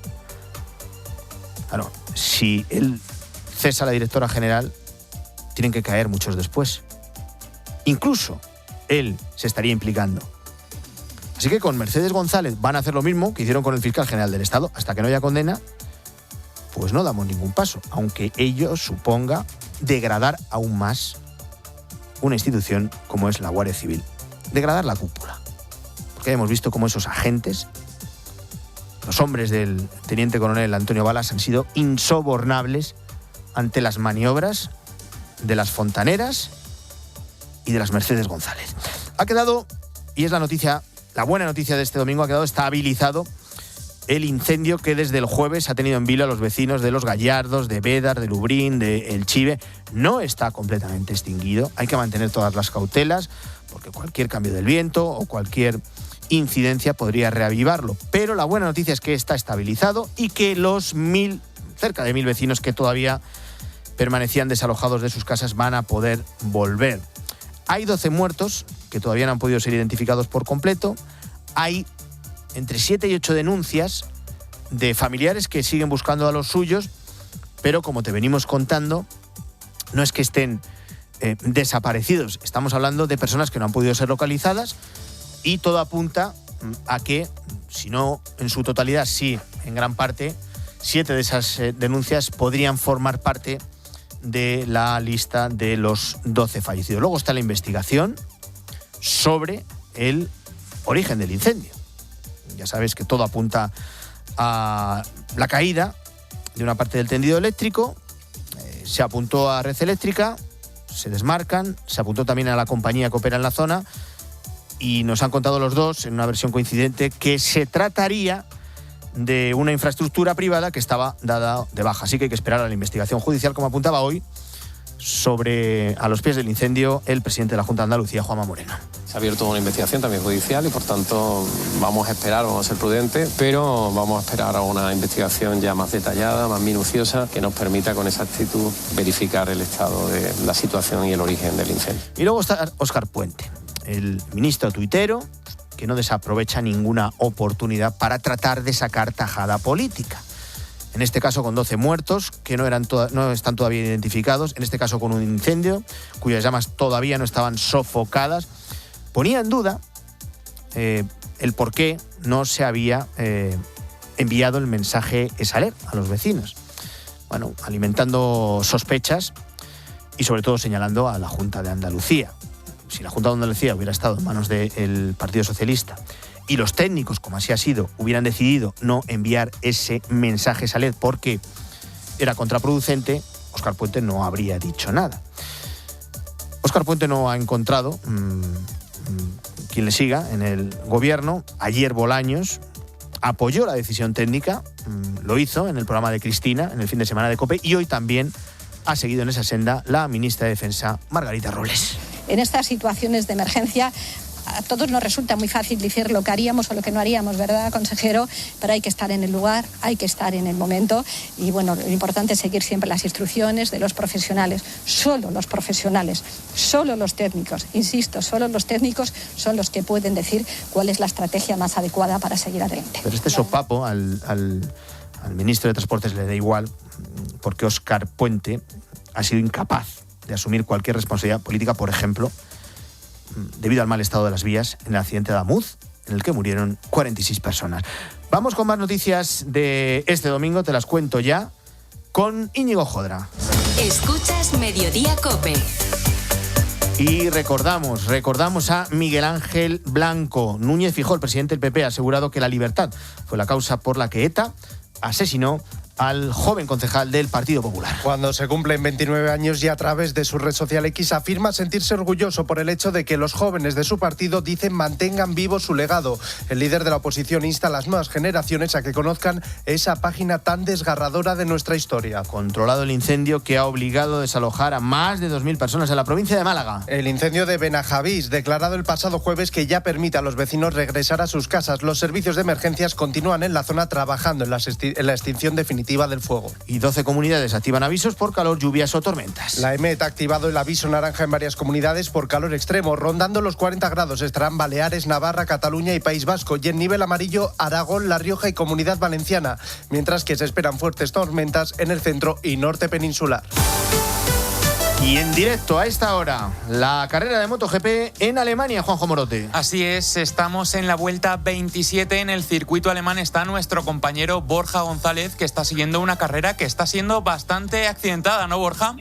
Speaker 1: Claro, si él cesa a la directora general, tienen que caer muchos después. Incluso él se estaría implicando. Así que con Mercedes González van a hacer lo mismo que hicieron con el fiscal general del Estado. Hasta que no haya condena, pues no damos ningún paso, aunque ello suponga degradar aún más una institución como es la Guardia Civil. Degradar la cúpula. Porque hemos visto cómo esos agentes, los hombres del teniente coronel Antonio Balas, han sido insobornables ante las maniobras de las fontaneras y de las Mercedes González. Ha quedado, y es la buena noticia de este domingo, ha quedado estabilizado el incendio que desde el jueves ha tenido en vilo a los vecinos de Los Gallardos, de Bédar, de Lubrín, de El Chive. No está completamente extinguido, hay que mantener todas las cautelas, porque cualquier cambio del viento o cualquier incidencia podría reavivarlo. Pero la buena noticia es que está estabilizado y que los cerca de 1.000 vecinos que todavía permanecían desalojados de sus casas van a poder volver. Hay 12 muertos que todavía no han podido ser identificados por completo. Hay entre 7 y 8 denuncias de familiares que siguen buscando a los suyos, pero como te venimos contando, no es que estén desaparecidos. Estamos hablando de personas que no han podido ser localizadas y todo apunta a que, si no en su totalidad, sí en gran parte, 7 de esas denuncias podrían formar parte de la lista de los 12 fallecidos. Luego está la investigación sobre el origen del incendio. Ya sabes que todo apunta a la caída de una parte del tendido eléctrico. Se apuntó a Red Eléctrica, se desmarcan, se apuntó también a la compañía que opera en la zona y nos han contado los dos, en una versión coincidente, que se trataría de una infraestructura privada que estaba dada de baja. Así que hay que esperar a la investigación judicial, como apuntaba hoy, a los pies del incendio, el presidente de la Junta de Andalucía, Juanma Moreno.
Speaker 10: Se ha abierto una investigación también judicial y por tanto vamos a ser prudentes, pero vamos a esperar a una investigación ya más detallada, más minuciosa, que nos permita con exactitud verificar el estado de la situación y el origen del incendio.
Speaker 1: Y luego está Óscar Puente, el ministro tuitero, que no desaprovecha ninguna oportunidad para tratar de sacar tajada política. En este caso con 12 muertos, que no están todavía identificados, en este caso con un incendio, cuyas llamas todavía no estaban sofocadas. Ponía en duda el por qué no se había enviado el mensaje ESALER a los vecinos. Bueno, alimentando sospechas y sobre todo señalando a la Junta de Andalucía. Si la Junta de Andalucía hubiera estado en manos del Partido Socialista y los técnicos, como así ha sido, hubieran decidido no enviar ese mensaje ESALER porque era contraproducente, Óscar Puente no habría dicho nada. Óscar Puente no ha encontrado quien le siga en el gobierno. Ayer Bolaños apoyó la decisión técnica, lo hizo en el programa de Cristina, en el fin de semana de COPE, y hoy también ha seguido en esa senda la ministra de Defensa, Margarita Robles.
Speaker 11: En estas situaciones de emergencia a todos nos resulta muy fácil decir lo que haríamos o lo que no haríamos, ¿verdad, consejero? Pero hay que estar en el lugar, hay que estar en el momento y, bueno, lo importante es seguir siempre las instrucciones de los profesionales. Solo los profesionales, solo los técnicos, insisto, solo los técnicos son los que pueden decir cuál es la estrategia más adecuada para seguir adelante.
Speaker 1: Pero este sopapo al ministro de Transportes le da igual porque Óscar Puente ha sido incapaz de asumir cualquier responsabilidad política, por ejemplo, debido al mal estado de las vías en el accidente de Adamuz, en el que murieron 46 personas. Vamos con más noticias de este domingo, te las cuento ya, con Íñigo Jodra.
Speaker 3: Escuchas Mediodía COPE.
Speaker 1: Y recordamos a Miguel Ángel Blanco. Núñez Feijóo, el presidente del PP, ha asegurado que la libertad fue la causa por la que ETA asesinó al joven concejal del Partido Popular.
Speaker 12: Cuando se cumplen 29 años y a través de su red social X afirma sentirse orgulloso por el hecho de que los jóvenes de su partido dicen mantengan vivo su legado. El líder de la oposición insta a las nuevas generaciones a que conozcan esa página tan desgarradora de nuestra historia.
Speaker 1: Controlado el incendio que ha obligado a desalojar a más de 2.000 personas en la provincia de Málaga.
Speaker 12: El incendio de Benajavís, declarado el pasado jueves, que ya permite a los vecinos regresar a sus casas. Los servicios de emergencias continúan en la zona trabajando en la extinción definitiva preventiva del fuego.
Speaker 1: Y 12 comunidades activan avisos por calor, lluvias o tormentas.
Speaker 12: La EMET ha activado el aviso naranja en varias comunidades por calor extremo. Rondando los 40 grados estarán Baleares, Navarra, Cataluña y País Vasco. Y en nivel amarillo, Aragón, La Rioja y Comunidad Valenciana. Mientras que se esperan fuertes tormentas en el centro y norte peninsular.
Speaker 1: Y en directo a esta hora, la carrera de MotoGP en Alemania, Juanjo Morote.
Speaker 13: Así es, estamos en la vuelta 27 en el circuito alemán. Está nuestro compañero Borja González, que está siguiendo una carrera que está siendo bastante accidentada, ¿no, Borja?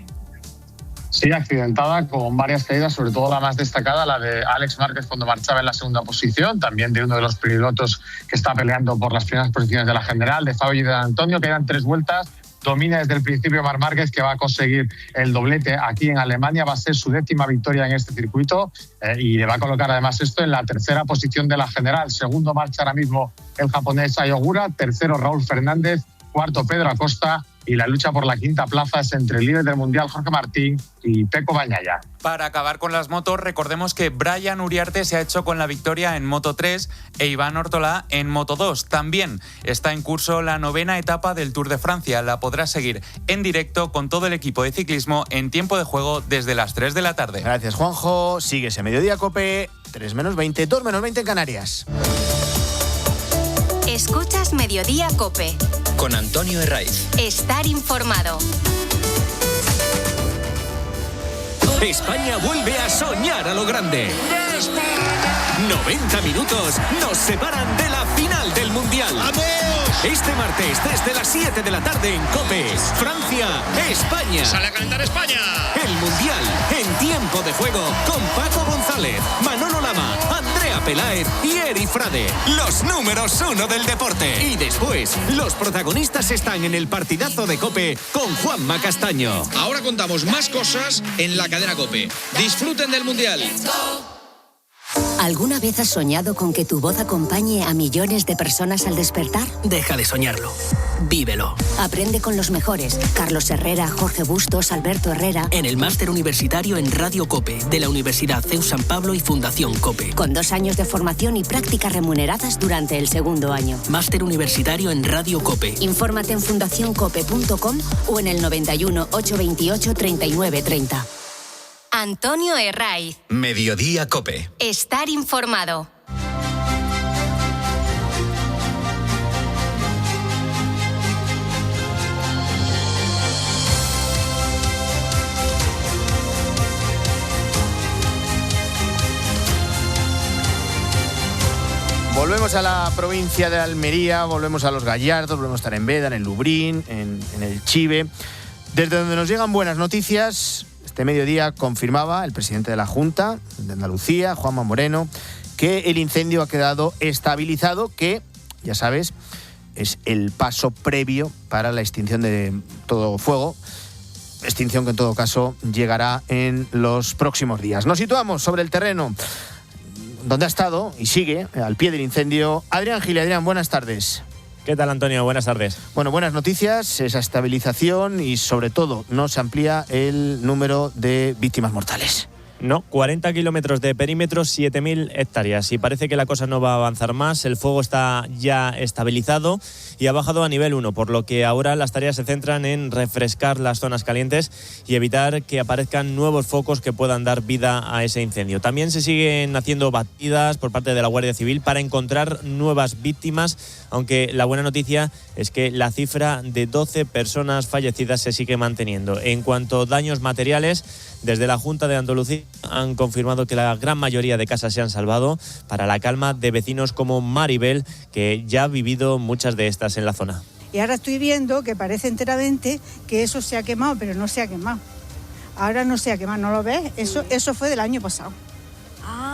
Speaker 14: Sí, accidentada, con varias caídas, sobre todo la más destacada, la de Alex Márquez cuando marchaba en la segunda posición, también de uno de los pilotos que está peleando por las primeras posiciones de la general, de Fabio y de Antonio. Quedan 3 vueltas. Domina desde el principio Marc Márquez, que va a conseguir el doblete aquí en Alemania. Va a ser su 10ª victoria en este circuito y le va a colocar además esto en la 3ª posición de la general. Segundo marcha ahora mismo el japonés Ai Ogura, tercero Raúl Fernández, cuarto Pedro Acosta, y la lucha por la 5ª plaza es entre el líder del Mundial Jorge Martín y Pecco Bagnaia.
Speaker 13: Para acabar con las motos, recordemos que Brian Uriarte se ha hecho con la victoria en Moto3 e Iván Ortolá en Moto2. También está en curso la 9ª etapa del Tour de Francia. La podrás seguir en directo con todo el equipo de ciclismo en tiempo de juego desde las 3 de la tarde.
Speaker 1: Gracias, Juanjo. Sigues en Mediodía COPE, 3 menos 20, 2 menos 20 en Canarias.
Speaker 3: Escuchas Mediodía COPE.
Speaker 2: Con Antonio Herraiz.
Speaker 3: Estar informado.
Speaker 16: España vuelve a soñar a lo grande. 90 minutos nos separan de la final del Mundial. ¡Vamos! Este martes, desde las 7 de la tarde en COPE, Francia, España.
Speaker 17: ¡Sale a calentar España!
Speaker 16: El Mundial en tiempo de juego con Paco González, Manolo Lama, Andrea Peláez y Eri Frade. Los números 1 del deporte. Y después, los protagonistas están en el partidazo de COPE con Juanma Castaño.
Speaker 17: Ahora contamos más cosas en la cadena COPE. Disfruten del Mundial.
Speaker 18: ¿Alguna vez has soñado con que tu voz acompañe a millones de personas al despertar?
Speaker 19: Deja de soñarlo. Vívelo.
Speaker 18: Aprende con los mejores. Carlos Herrera, Jorge Bustos, Alberto Herrera.
Speaker 19: En el máster universitario en Radio COPE, de la Universidad CEU San Pablo y Fundación COPE.
Speaker 18: Con 2 años de formación y prácticas remuneradas durante el segundo año.
Speaker 19: Máster universitario en Radio COPE.
Speaker 18: Infórmate en fundacioncope.com o en el 91 828 3930.
Speaker 3: Antonio Herraiz.
Speaker 2: Mediodía COPE.
Speaker 3: Estar informado.
Speaker 1: Volvemos a la provincia de Almería, volvemos a los Gallardos, volvemos a estar en Beda, en el Lubrín, en el Chive. Desde donde nos llegan buenas noticias. Este mediodía confirmaba el presidente de la Junta de Andalucía, Juanma Moreno, que el incendio ha quedado estabilizado, que, ya sabes, es el paso previo para la extinción de todo fuego, extinción que en todo caso llegará en los próximos días. Nos situamos sobre el terreno donde ha estado y sigue al pie del incendio Adrián Gil. Adrián, buenas tardes.
Speaker 27: ¿Qué tal, Antonio? Buenas tardes.
Speaker 1: Bueno, buenas noticias, esa estabilización y sobre todo no se amplía el número de víctimas mortales.
Speaker 27: No, 40 kilómetros de perímetro, 7.000 hectáreas. Y parece que la cosa no va a avanzar más. El fuego está ya estabilizado y ha bajado a nivel 1, por lo que ahora las tareas se centran en refrescar las zonas calientes y evitar que aparezcan nuevos focos que puedan dar vida a ese incendio. También se siguen haciendo batidas por parte de la Guardia Civil para encontrar nuevas víctimas, aunque la buena noticia es que la cifra de 12 personas fallecidas se sigue manteniendo. En cuanto a daños materiales, desde la Junta de Andalucía han confirmado que la gran mayoría de casas se han salvado, para la calma de vecinos como Maribel, que ya ha vivido muchas de estas en la zona.
Speaker 28: Y ahora estoy viendo que parece enteramente que eso se ha quemado, pero no se ha quemado. Ahora no se ha quemado, ¿no lo ves? Eso fue del año pasado.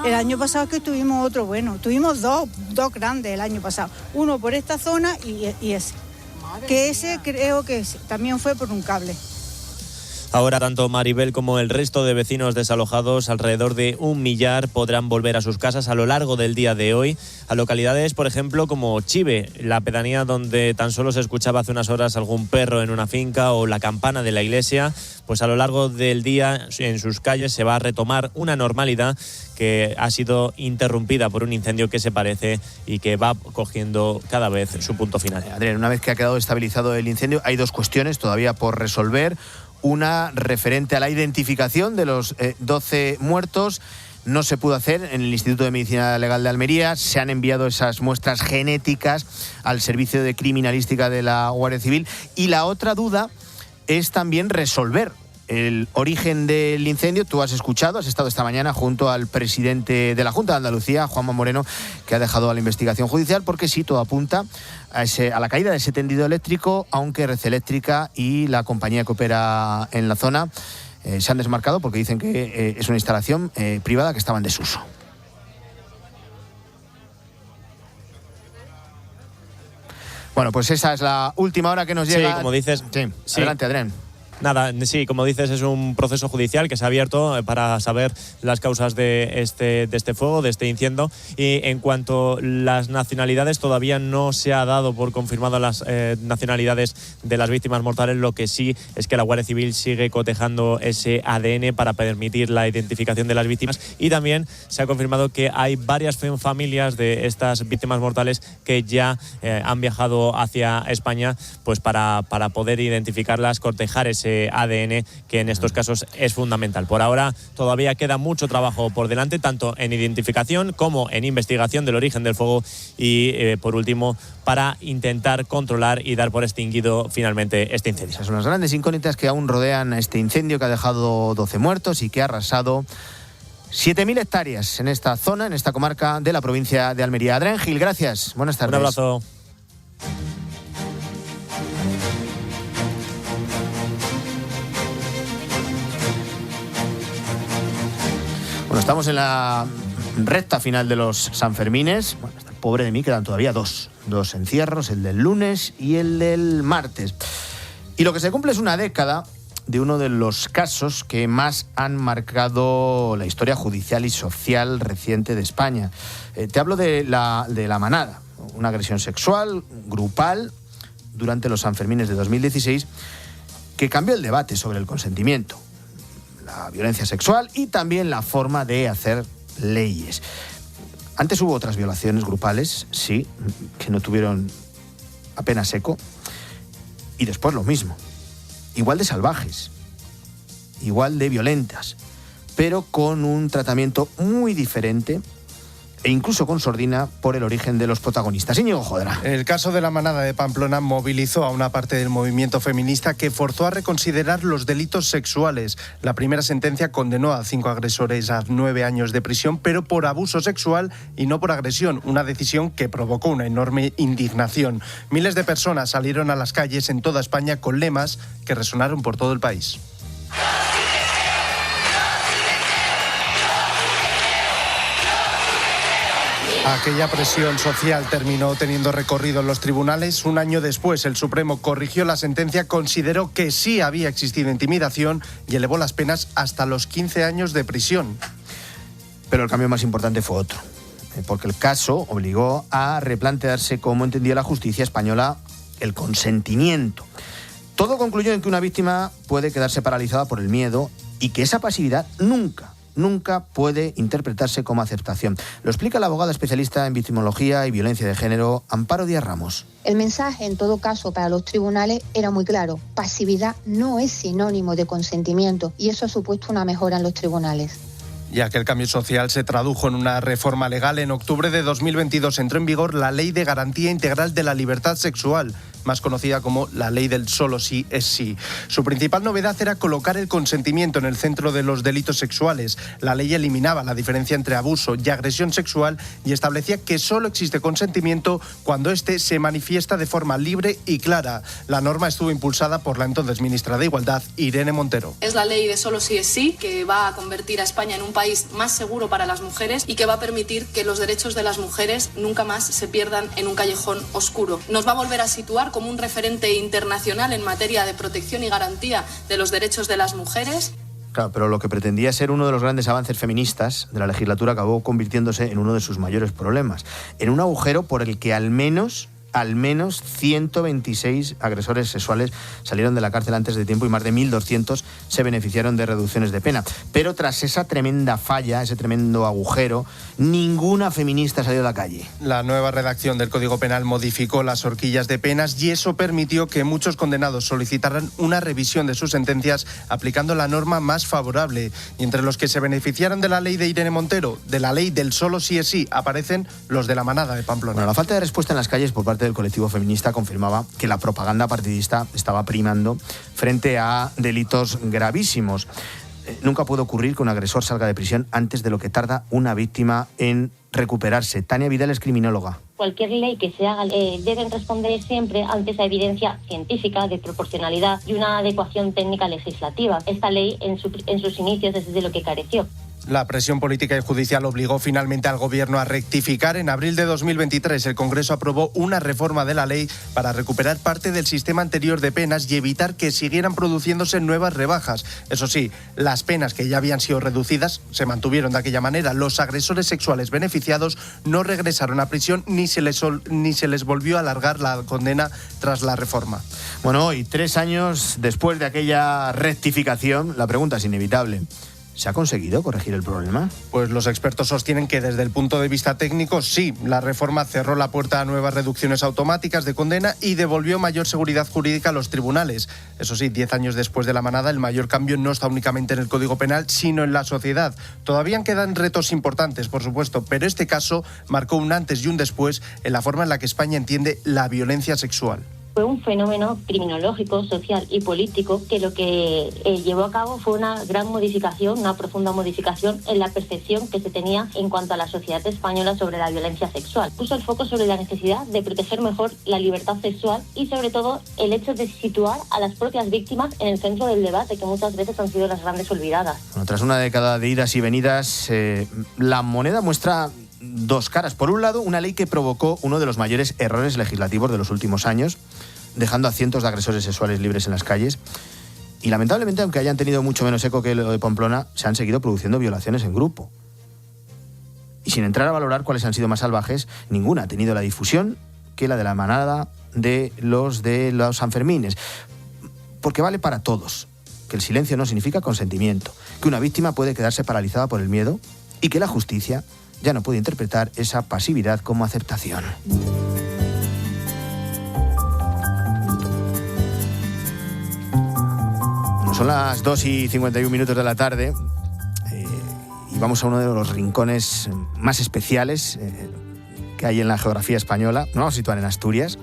Speaker 28: El año pasado que tuvimos otro bueno, tuvimos dos grandes el año pasado. Uno por esta zona y ese. Que ese creo que también fue por un cable.
Speaker 27: Ahora tanto Maribel como el resto de vecinos desalojados, alrededor de 1 millar, podrán volver a sus casas a lo largo del día de hoy, a localidades, por ejemplo, como Chive, la pedanía donde tan solo se escuchaba hace unas horas algún perro en una finca o la campana de la iglesia. Pues a lo largo del día en sus calles se va a retomar una normalidad que ha sido interrumpida por un incendio que se parece y que va cogiendo cada vez su punto final.
Speaker 1: Adrián, una vez que ha quedado estabilizado el incendio, hay 2 cuestiones todavía por resolver. Una referente a la identificación de los 12 muertos. No se pudo hacer en el Instituto de Medicina Legal de Almería. Se han enviado esas muestras genéticas al Servicio de Criminalística de la Guardia Civil. Y la otra duda es también resolver el origen del incendio. Tú has estado esta mañana junto al presidente de la Junta de Andalucía, Juanma Moreno, que ha dejado a la investigación judicial, porque sí, todo apunta a la caída de ese tendido eléctrico, aunque Red Eléctrica y la compañía que opera en la zona se han desmarcado porque dicen que es una instalación privada que estaba en desuso. Bueno, pues esa es la última hora que nos llega.
Speaker 27: Sí, como dices.
Speaker 1: Sí. Adelante, Adrián.
Speaker 27: Nada, sí, como dices, es un proceso judicial que se ha abierto para saber las causas de este fuego, de este incendio. Y en cuanto a las nacionalidades, todavía no se ha dado por confirmado las nacionalidades de las víctimas mortales. Lo que sí es que la Guardia Civil sigue cotejando ese ADN para permitir la identificación de las víctimas. Y también se ha confirmado que hay varias familias de estas víctimas mortales que ya han viajado hacia España, pues para poder identificarlas, cortejar ese ADN, que en estos casos es fundamental. Por ahora todavía queda mucho trabajo por delante, tanto en identificación como en investigación del origen del fuego y, por último, para intentar controlar y dar por extinguido finalmente este incendio.
Speaker 1: Esas son las grandes incógnitas que aún rodean este incendio que ha dejado 12 muertos y que ha arrasado 7.000 hectáreas en esta zona, en esta comarca de la provincia de Almería. Adrián Gil, gracias. Buenas tardes.
Speaker 27: Un abrazo.
Speaker 1: Bueno, estamos en la recta final de los Sanfermines. Bueno, hasta el pobre de mí quedan todavía dos encierros, el del lunes y el del martes. Y lo que se cumple es una década de uno de los casos que más han marcado la historia judicial y social reciente de España. Te hablo de la Manada, una agresión sexual grupal durante los Sanfermines de 2016 que cambió el debate sobre el consentimiento, la violencia sexual y también la forma de hacer leyes. Antes hubo otras violaciones grupales, sí, que no tuvieron apenas eco, y después lo mismo. Igual de salvajes, igual de violentas, pero con un tratamiento muy diferente e incluso con sordina por el origen de los protagonistas. Íñigo Jodra.
Speaker 12: El caso de la Manada de Pamplona movilizó a una parte del movimiento feminista que forzó a reconsiderar los delitos sexuales. La primera sentencia condenó a 5 agresores a 9 años de prisión, pero por abuso sexual y no por agresión, una decisión que provocó una enorme indignación. Miles de personas salieron a las calles en toda España con lemas que resonaron por todo el país. Aquella presión social terminó teniendo recorrido en los tribunales. Un año después, el Supremo corrigió la sentencia, consideró que sí había existido intimidación y elevó las penas hasta los 15 años de prisión.
Speaker 1: Pero el cambio más importante fue otro, porque el caso obligó a replantearse cómo entendía la justicia española el consentimiento. Todo concluyó en que una víctima puede quedarse paralizada por el miedo y que esa pasividad nunca puede interpretarse como aceptación. Lo explica la abogada especialista en victimología y violencia de género, Amparo Díaz Ramos.
Speaker 4: El mensaje, en todo caso, para los tribunales era muy claro. Pasividad no es sinónimo de consentimiento y eso ha supuesto una mejora en los tribunales.
Speaker 12: Ya que el cambio social se tradujo en una reforma legal, en octubre de 2022 entró en vigor la Ley de Garantía Integral de la Libertad Sexual, más conocida como la Ley del Solo Sí es Sí. Su principal novedad era colocar el consentimiento en el centro de los delitos sexuales. La ley eliminaba la diferencia entre abuso y agresión sexual y establecía que solo existe consentimiento cuando éste se manifiesta de forma libre y clara. La norma estuvo impulsada por la entonces ministra de Igualdad, Irene Montero.
Speaker 15: Es la Ley de Solo Sí es Sí, que va a convertir a España en un país más seguro para las mujeres y que va a permitir que los derechos de las mujeres nunca más se pierdan en un callejón oscuro. Nos va a volver a situar como un referente internacional en materia de protección y garantía de los derechos de las mujeres.
Speaker 1: Claro, pero lo que pretendía ser uno de los grandes avances feministas de la legislatura acabó convirtiéndose en uno de sus mayores problemas, en un agujero por el que al menos 126 agresores sexuales salieron de la cárcel antes de tiempo y más de 1.200 se beneficiaron de reducciones de pena. Pero tras esa tremenda falla, ese tremendo agujero, ninguna feminista salió a la calle.
Speaker 12: La nueva redacción del Código Penal modificó las horquillas de penas y eso permitió que muchos condenados solicitaran una revisión de sus sentencias aplicando la norma más favorable. Y entre los que se beneficiaron de la ley de Irene Montero, de la ley del solo sí es sí, aparecen los de la Manada de Pamplona.
Speaker 1: Bueno, la falta de respuesta en las calles por parte del colectivo feminista confirmaba que la propaganda partidista estaba primando frente a delitos gravísimos. Nunca puede ocurrir que un agresor salga de prisión antes de lo que tarda una víctima en recuperarse. Tania Vidal es criminóloga.
Speaker 5: Cualquier ley que se haga deben responder siempre ante esa evidencia científica de proporcionalidad y una adecuación técnica legislativa. Esta ley en sus inicios es de lo que careció.
Speaker 12: La presión política y judicial obligó finalmente al Gobierno a rectificar. En abril de 2023 el Congreso aprobó una reforma de la ley para recuperar parte del sistema anterior de penas y evitar que siguieran produciéndose nuevas rebajas. Eso sí, las penas que ya habían sido reducidas se mantuvieron de aquella manera. Los agresores sexuales beneficiados no regresaron a prisión ni se les volvió a alargar la condena tras la reforma.
Speaker 1: Bueno, hoy, 3 años después de aquella rectificación, la pregunta es inevitable. ¿Se ha conseguido corregir el problema?
Speaker 12: Pues los expertos sostienen que desde el punto de vista técnico, sí. La reforma cerró la puerta a nuevas reducciones automáticas de condena y devolvió mayor seguridad jurídica a los tribunales. Eso sí, 10 años después de la Manada, el mayor cambio no está únicamente en el Código Penal, sino en la sociedad. Todavía quedan retos importantes, por supuesto, pero este caso marcó un antes y un después en la forma en la que España entiende la violencia sexual.
Speaker 5: Fue un fenómeno criminológico, social y político que lo que llevó a cabo fue una gran modificación, una profunda modificación en la percepción que se tenía en cuanto a la sociedad española sobre la violencia sexual. Puso el foco sobre la necesidad de proteger mejor la libertad sexual y sobre todo el hecho de situar a las propias víctimas en el centro del debate, que muchas veces han sido las grandes olvidadas.
Speaker 1: Bueno, tras una década de idas y venidas, la moneda muestra dos caras. Por un lado, una ley que provocó uno de los mayores errores legislativos de los últimos años, dejando a cientos de agresores sexuales libres en las calles. Y lamentablemente, aunque hayan tenido mucho menos eco que lo de Pamplona, se han seguido produciendo violaciones en grupo. Y sin entrar a valorar cuáles han sido más salvajes, ninguna ha tenido la difusión que la de la Manada de los Sanfermines. Porque vale para todos que el silencio no significa consentimiento, que una víctima puede quedarse paralizada por el miedo y que la justicia ya no puede interpretar esa pasividad como aceptación. Son las 2:51 de la tarde y vamos a uno de los rincones más especiales que hay en la geografía española. Nos vamos a situar en Asturias,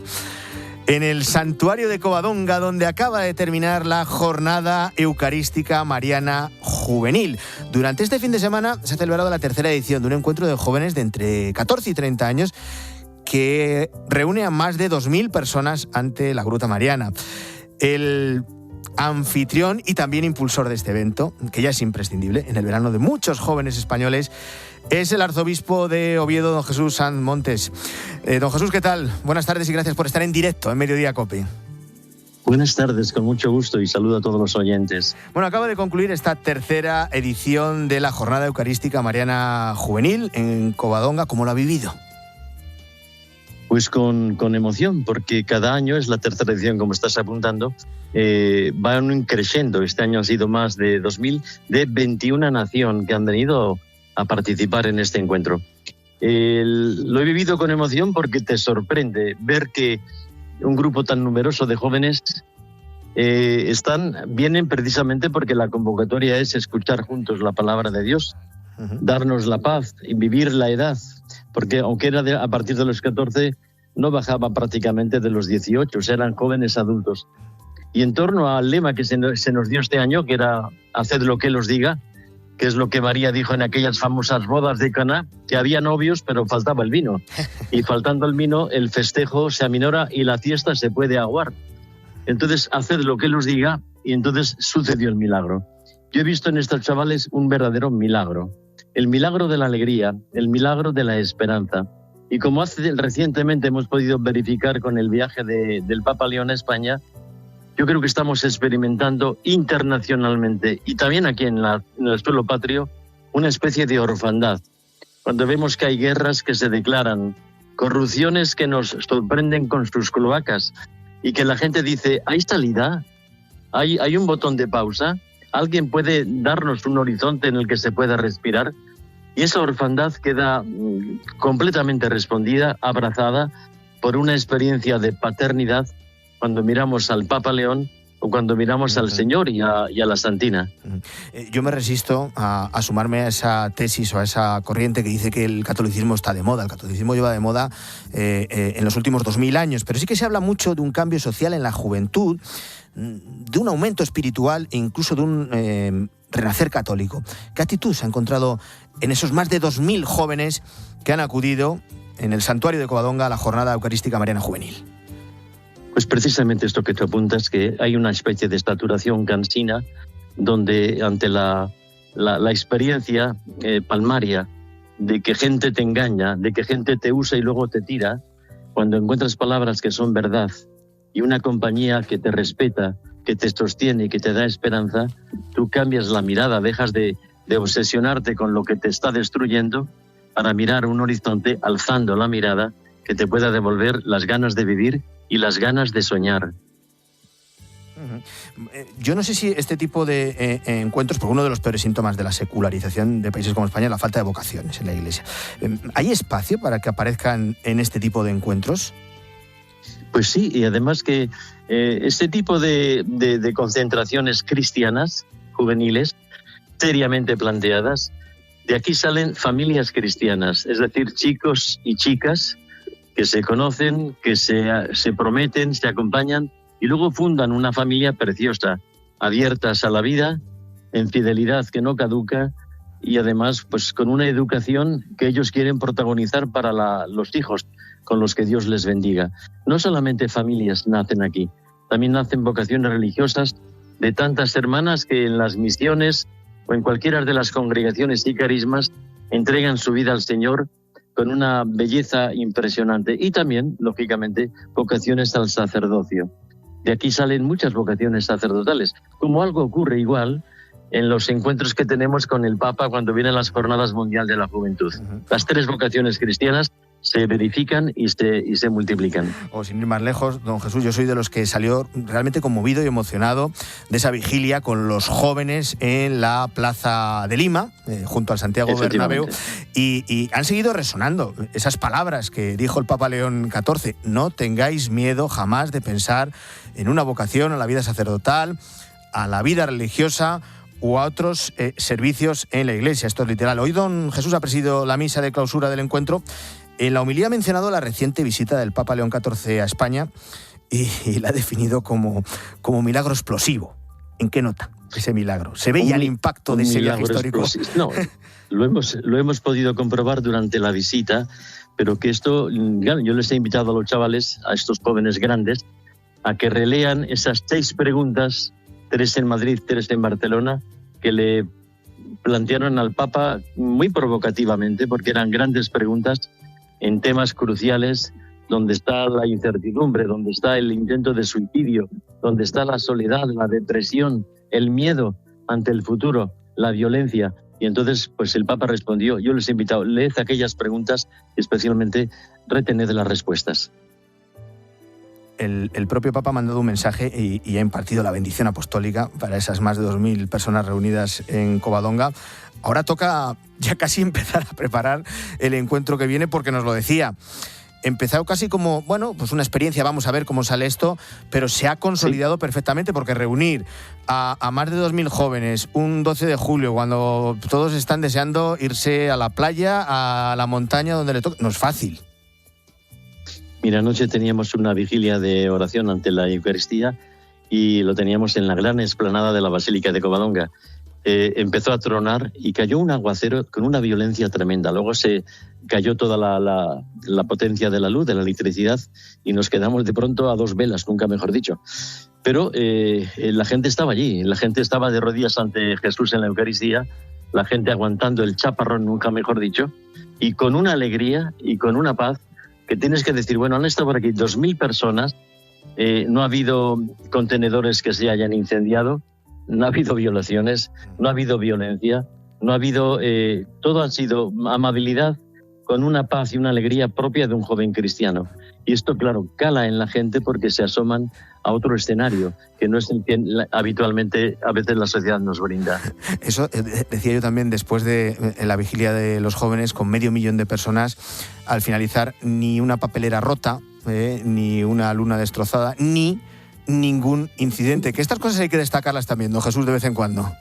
Speaker 1: en el santuario de Covadonga, donde acaba de terminar la jornada eucarística mariana juvenil. Durante este fin de semana se ha celebrado la tercera edición de un encuentro de jóvenes de entre 14 y 30 años que reúne a más de 2.000 personas ante la Gruta Mariana. El anfitrión y también impulsor de este evento, que ya es imprescindible en el verano de muchos jóvenes españoles, es el arzobispo de Oviedo, don Jesús Sanz Montes. Don Jesús, ¿qué tal? Buenas tardes y gracias por estar en directo en Mediodía COPE.
Speaker 7: Buenas tardes, con mucho gusto y saludo a todos los oyentes.
Speaker 1: Bueno, acaba de concluir esta tercera edición de la Jornada Eucarística Mariana Juvenil en Covadonga. ¿Cómo lo ha vivido?
Speaker 7: Pues con emoción, porque cada año es la tercera edición, como estás apuntando, van creciendo. Este año ha sido más de 2.000 de 21 naciones que han venido a participar en este encuentro. Lo he vivido con emoción porque te sorprende ver que un grupo tan numeroso de jóvenes vienen precisamente porque la convocatoria es escuchar juntos la palabra de Dios, darnos la paz y vivir la edad, porque aunque era a partir de los 14, no bajaba prácticamente de los 18, eran jóvenes adultos. Y en torno al lema que se nos dio este año, que era haced lo que Él os diga, que es lo que María dijo en aquellas famosas bodas de Caná, que había novios pero faltaba el vino. Y faltando el vino, el festejo se aminora y la fiesta se puede aguar. Entonces, haced lo que Él os diga, y entonces sucedió el milagro. Yo he visto en estos chavales un verdadero milagro. El milagro de la alegría, el milagro de la esperanza, Y como recientemente hemos podido verificar con el viaje del Papa León a España, yo creo que estamos experimentando internacionalmente y también aquí en el suelo patrio una especie de orfandad. Cuando vemos que hay guerras que se declaran, corrupciones que nos sorprenden con sus cloacas y que la gente dice, ¿hay salida? ¿Hay un botón de pausa? ¿Alguien puede darnos un horizonte en el que se pueda respirar? Y esa orfandad queda completamente respondida, abrazada por una experiencia de paternidad cuando miramos al Papa León o cuando miramos al Señor y a la Santina.
Speaker 1: Yo me resisto a sumarme a esa tesis o a esa corriente que dice que el catolicismo está de moda. El catolicismo lleva de moda en los últimos 2000 años, pero sí que se habla mucho de un cambio social en la juventud, de un aumento espiritual e incluso de un renacer católico. ¿Qué actitud se ha encontrado en esos más de 2000 jóvenes que han acudido en el santuario de Covadonga a la jornada eucarística mariana juvenil?
Speaker 7: Pues precisamente esto que tú apuntas, que hay una especie de saturación cansina donde ante la experiencia palmaria de que gente te engaña, de que gente te usa y luego te tira, cuando encuentras palabras que son verdad y una compañía que te respeta, que te sostiene y que te da esperanza, tú cambias la mirada, dejas de obsesionarte con lo que te está destruyendo para mirar un horizonte alzando la mirada que te pueda devolver las ganas de vivir y las ganas de soñar.
Speaker 1: Yo no sé si este tipo de encuentros, porque uno de los peores síntomas de la secularización de países como España es la falta de vocaciones en la Iglesia. ¿Hay espacio para que aparezcan en este tipo de encuentros?
Speaker 7: Pues sí, y además que este tipo de concentraciones cristianas, juveniles, seriamente planteadas, de aquí salen familias cristianas, es decir, chicos y chicas que se conocen, que se prometen, se acompañan y luego fundan una familia preciosa, abiertas a la vida, en fidelidad que no caduca y además pues con una educación que ellos quieren protagonizar para los hijos con los que Dios les bendiga. No solamente familias nacen aquí, también nacen vocaciones religiosas de tantas hermanas que en las misiones o en cualquiera de las congregaciones y carismas entregan su vida al Señor con una belleza impresionante y también, lógicamente, vocaciones al sacerdocio. De aquí salen muchas vocaciones sacerdotales, como algo ocurre igual en los encuentros que tenemos con el Papa cuando vienen las Jornadas Mundial de la Juventud. Las 3 vocaciones cristianas se verifican y se multiplican.
Speaker 1: O sin ir más lejos, don Jesús, yo soy de los que salió realmente conmovido y emocionado de esa vigilia con los jóvenes en la Plaza de Lima, junto al Santiago Bernabéu, y han seguido resonando esas palabras que dijo el Papa León XIV: no tengáis miedo jamás de pensar en una vocación a la vida sacerdotal, a la vida religiosa o a otros servicios en la Iglesia. Esto es literal. Hoy don Jesús ha presidido la misa de clausura del encuentro. En la homilía ha mencionado la reciente visita del Papa León XIV a España y la ha definido como milagro explosivo. ¿En qué nota ese milagro? ¿Se veía el impacto de ese viaje histórico?
Speaker 7: No, lo hemos podido comprobar durante la visita, pero que esto, yo les he invitado a los chavales, a estos jóvenes grandes, a que relean esas 6 preguntas, 3 en Madrid, 3 en Barcelona, que le plantearon al Papa muy provocativamente, porque eran grandes preguntas en temas cruciales, donde está la incertidumbre, donde está el intento de suicidio, donde está la soledad, la depresión, el miedo ante el futuro, la violencia. Y entonces pues el Papa respondió, yo les he invitado, leed aquellas preguntas y especialmente retened las respuestas.
Speaker 1: El propio Papa ha mandado un mensaje y ha impartido la bendición apostólica para esas más de 2000 personas reunidas en Covadonga. Ahora toca ya casi empezar a preparar el encuentro que viene, porque nos lo decía. Empezado casi como, pues una experiencia, vamos a ver cómo sale esto, pero se ha consolidado perfectamente, porque reunir a más de 2000 jóvenes un 12 de julio, cuando todos están deseando irse a la playa, a la montaña, donde le toque, no es fácil.
Speaker 7: Mira, anoche teníamos una vigilia de oración ante la Eucaristía y lo teníamos en la gran explanada de la Basílica de Covadonga. Empezó a tronar y cayó un aguacero con una violencia tremenda. Luego se cayó toda la potencia de la luz, de la electricidad, y nos quedamos de pronto a 2 velas, nunca mejor dicho. Pero la gente estaba allí, la gente estaba de rodillas ante Jesús en la Eucaristía, la gente aguantando el chaparrón, nunca mejor dicho, y con una alegría y con una paz que tienes que decir, bueno, han estado por aquí 2.000 personas, no ha habido contenedores que se hayan incendiado, no ha habido violaciones, no ha habido violencia, no ha habido... todo ha sido amabilidad con una paz y una alegría propia de un joven cristiano. Y esto, claro, cala en la gente porque se asoman a otro escenario, que no es el que habitualmente a veces la sociedad nos brinda.
Speaker 1: Eso decía yo también después de la vigilia de los jóvenes, con 500.000 de personas, al finalizar ni una papelera rota, ni una luna destrozada, ni ningún incidente. Que estas cosas hay que destacarlas también, ¿no, Jesús, de vez en cuando?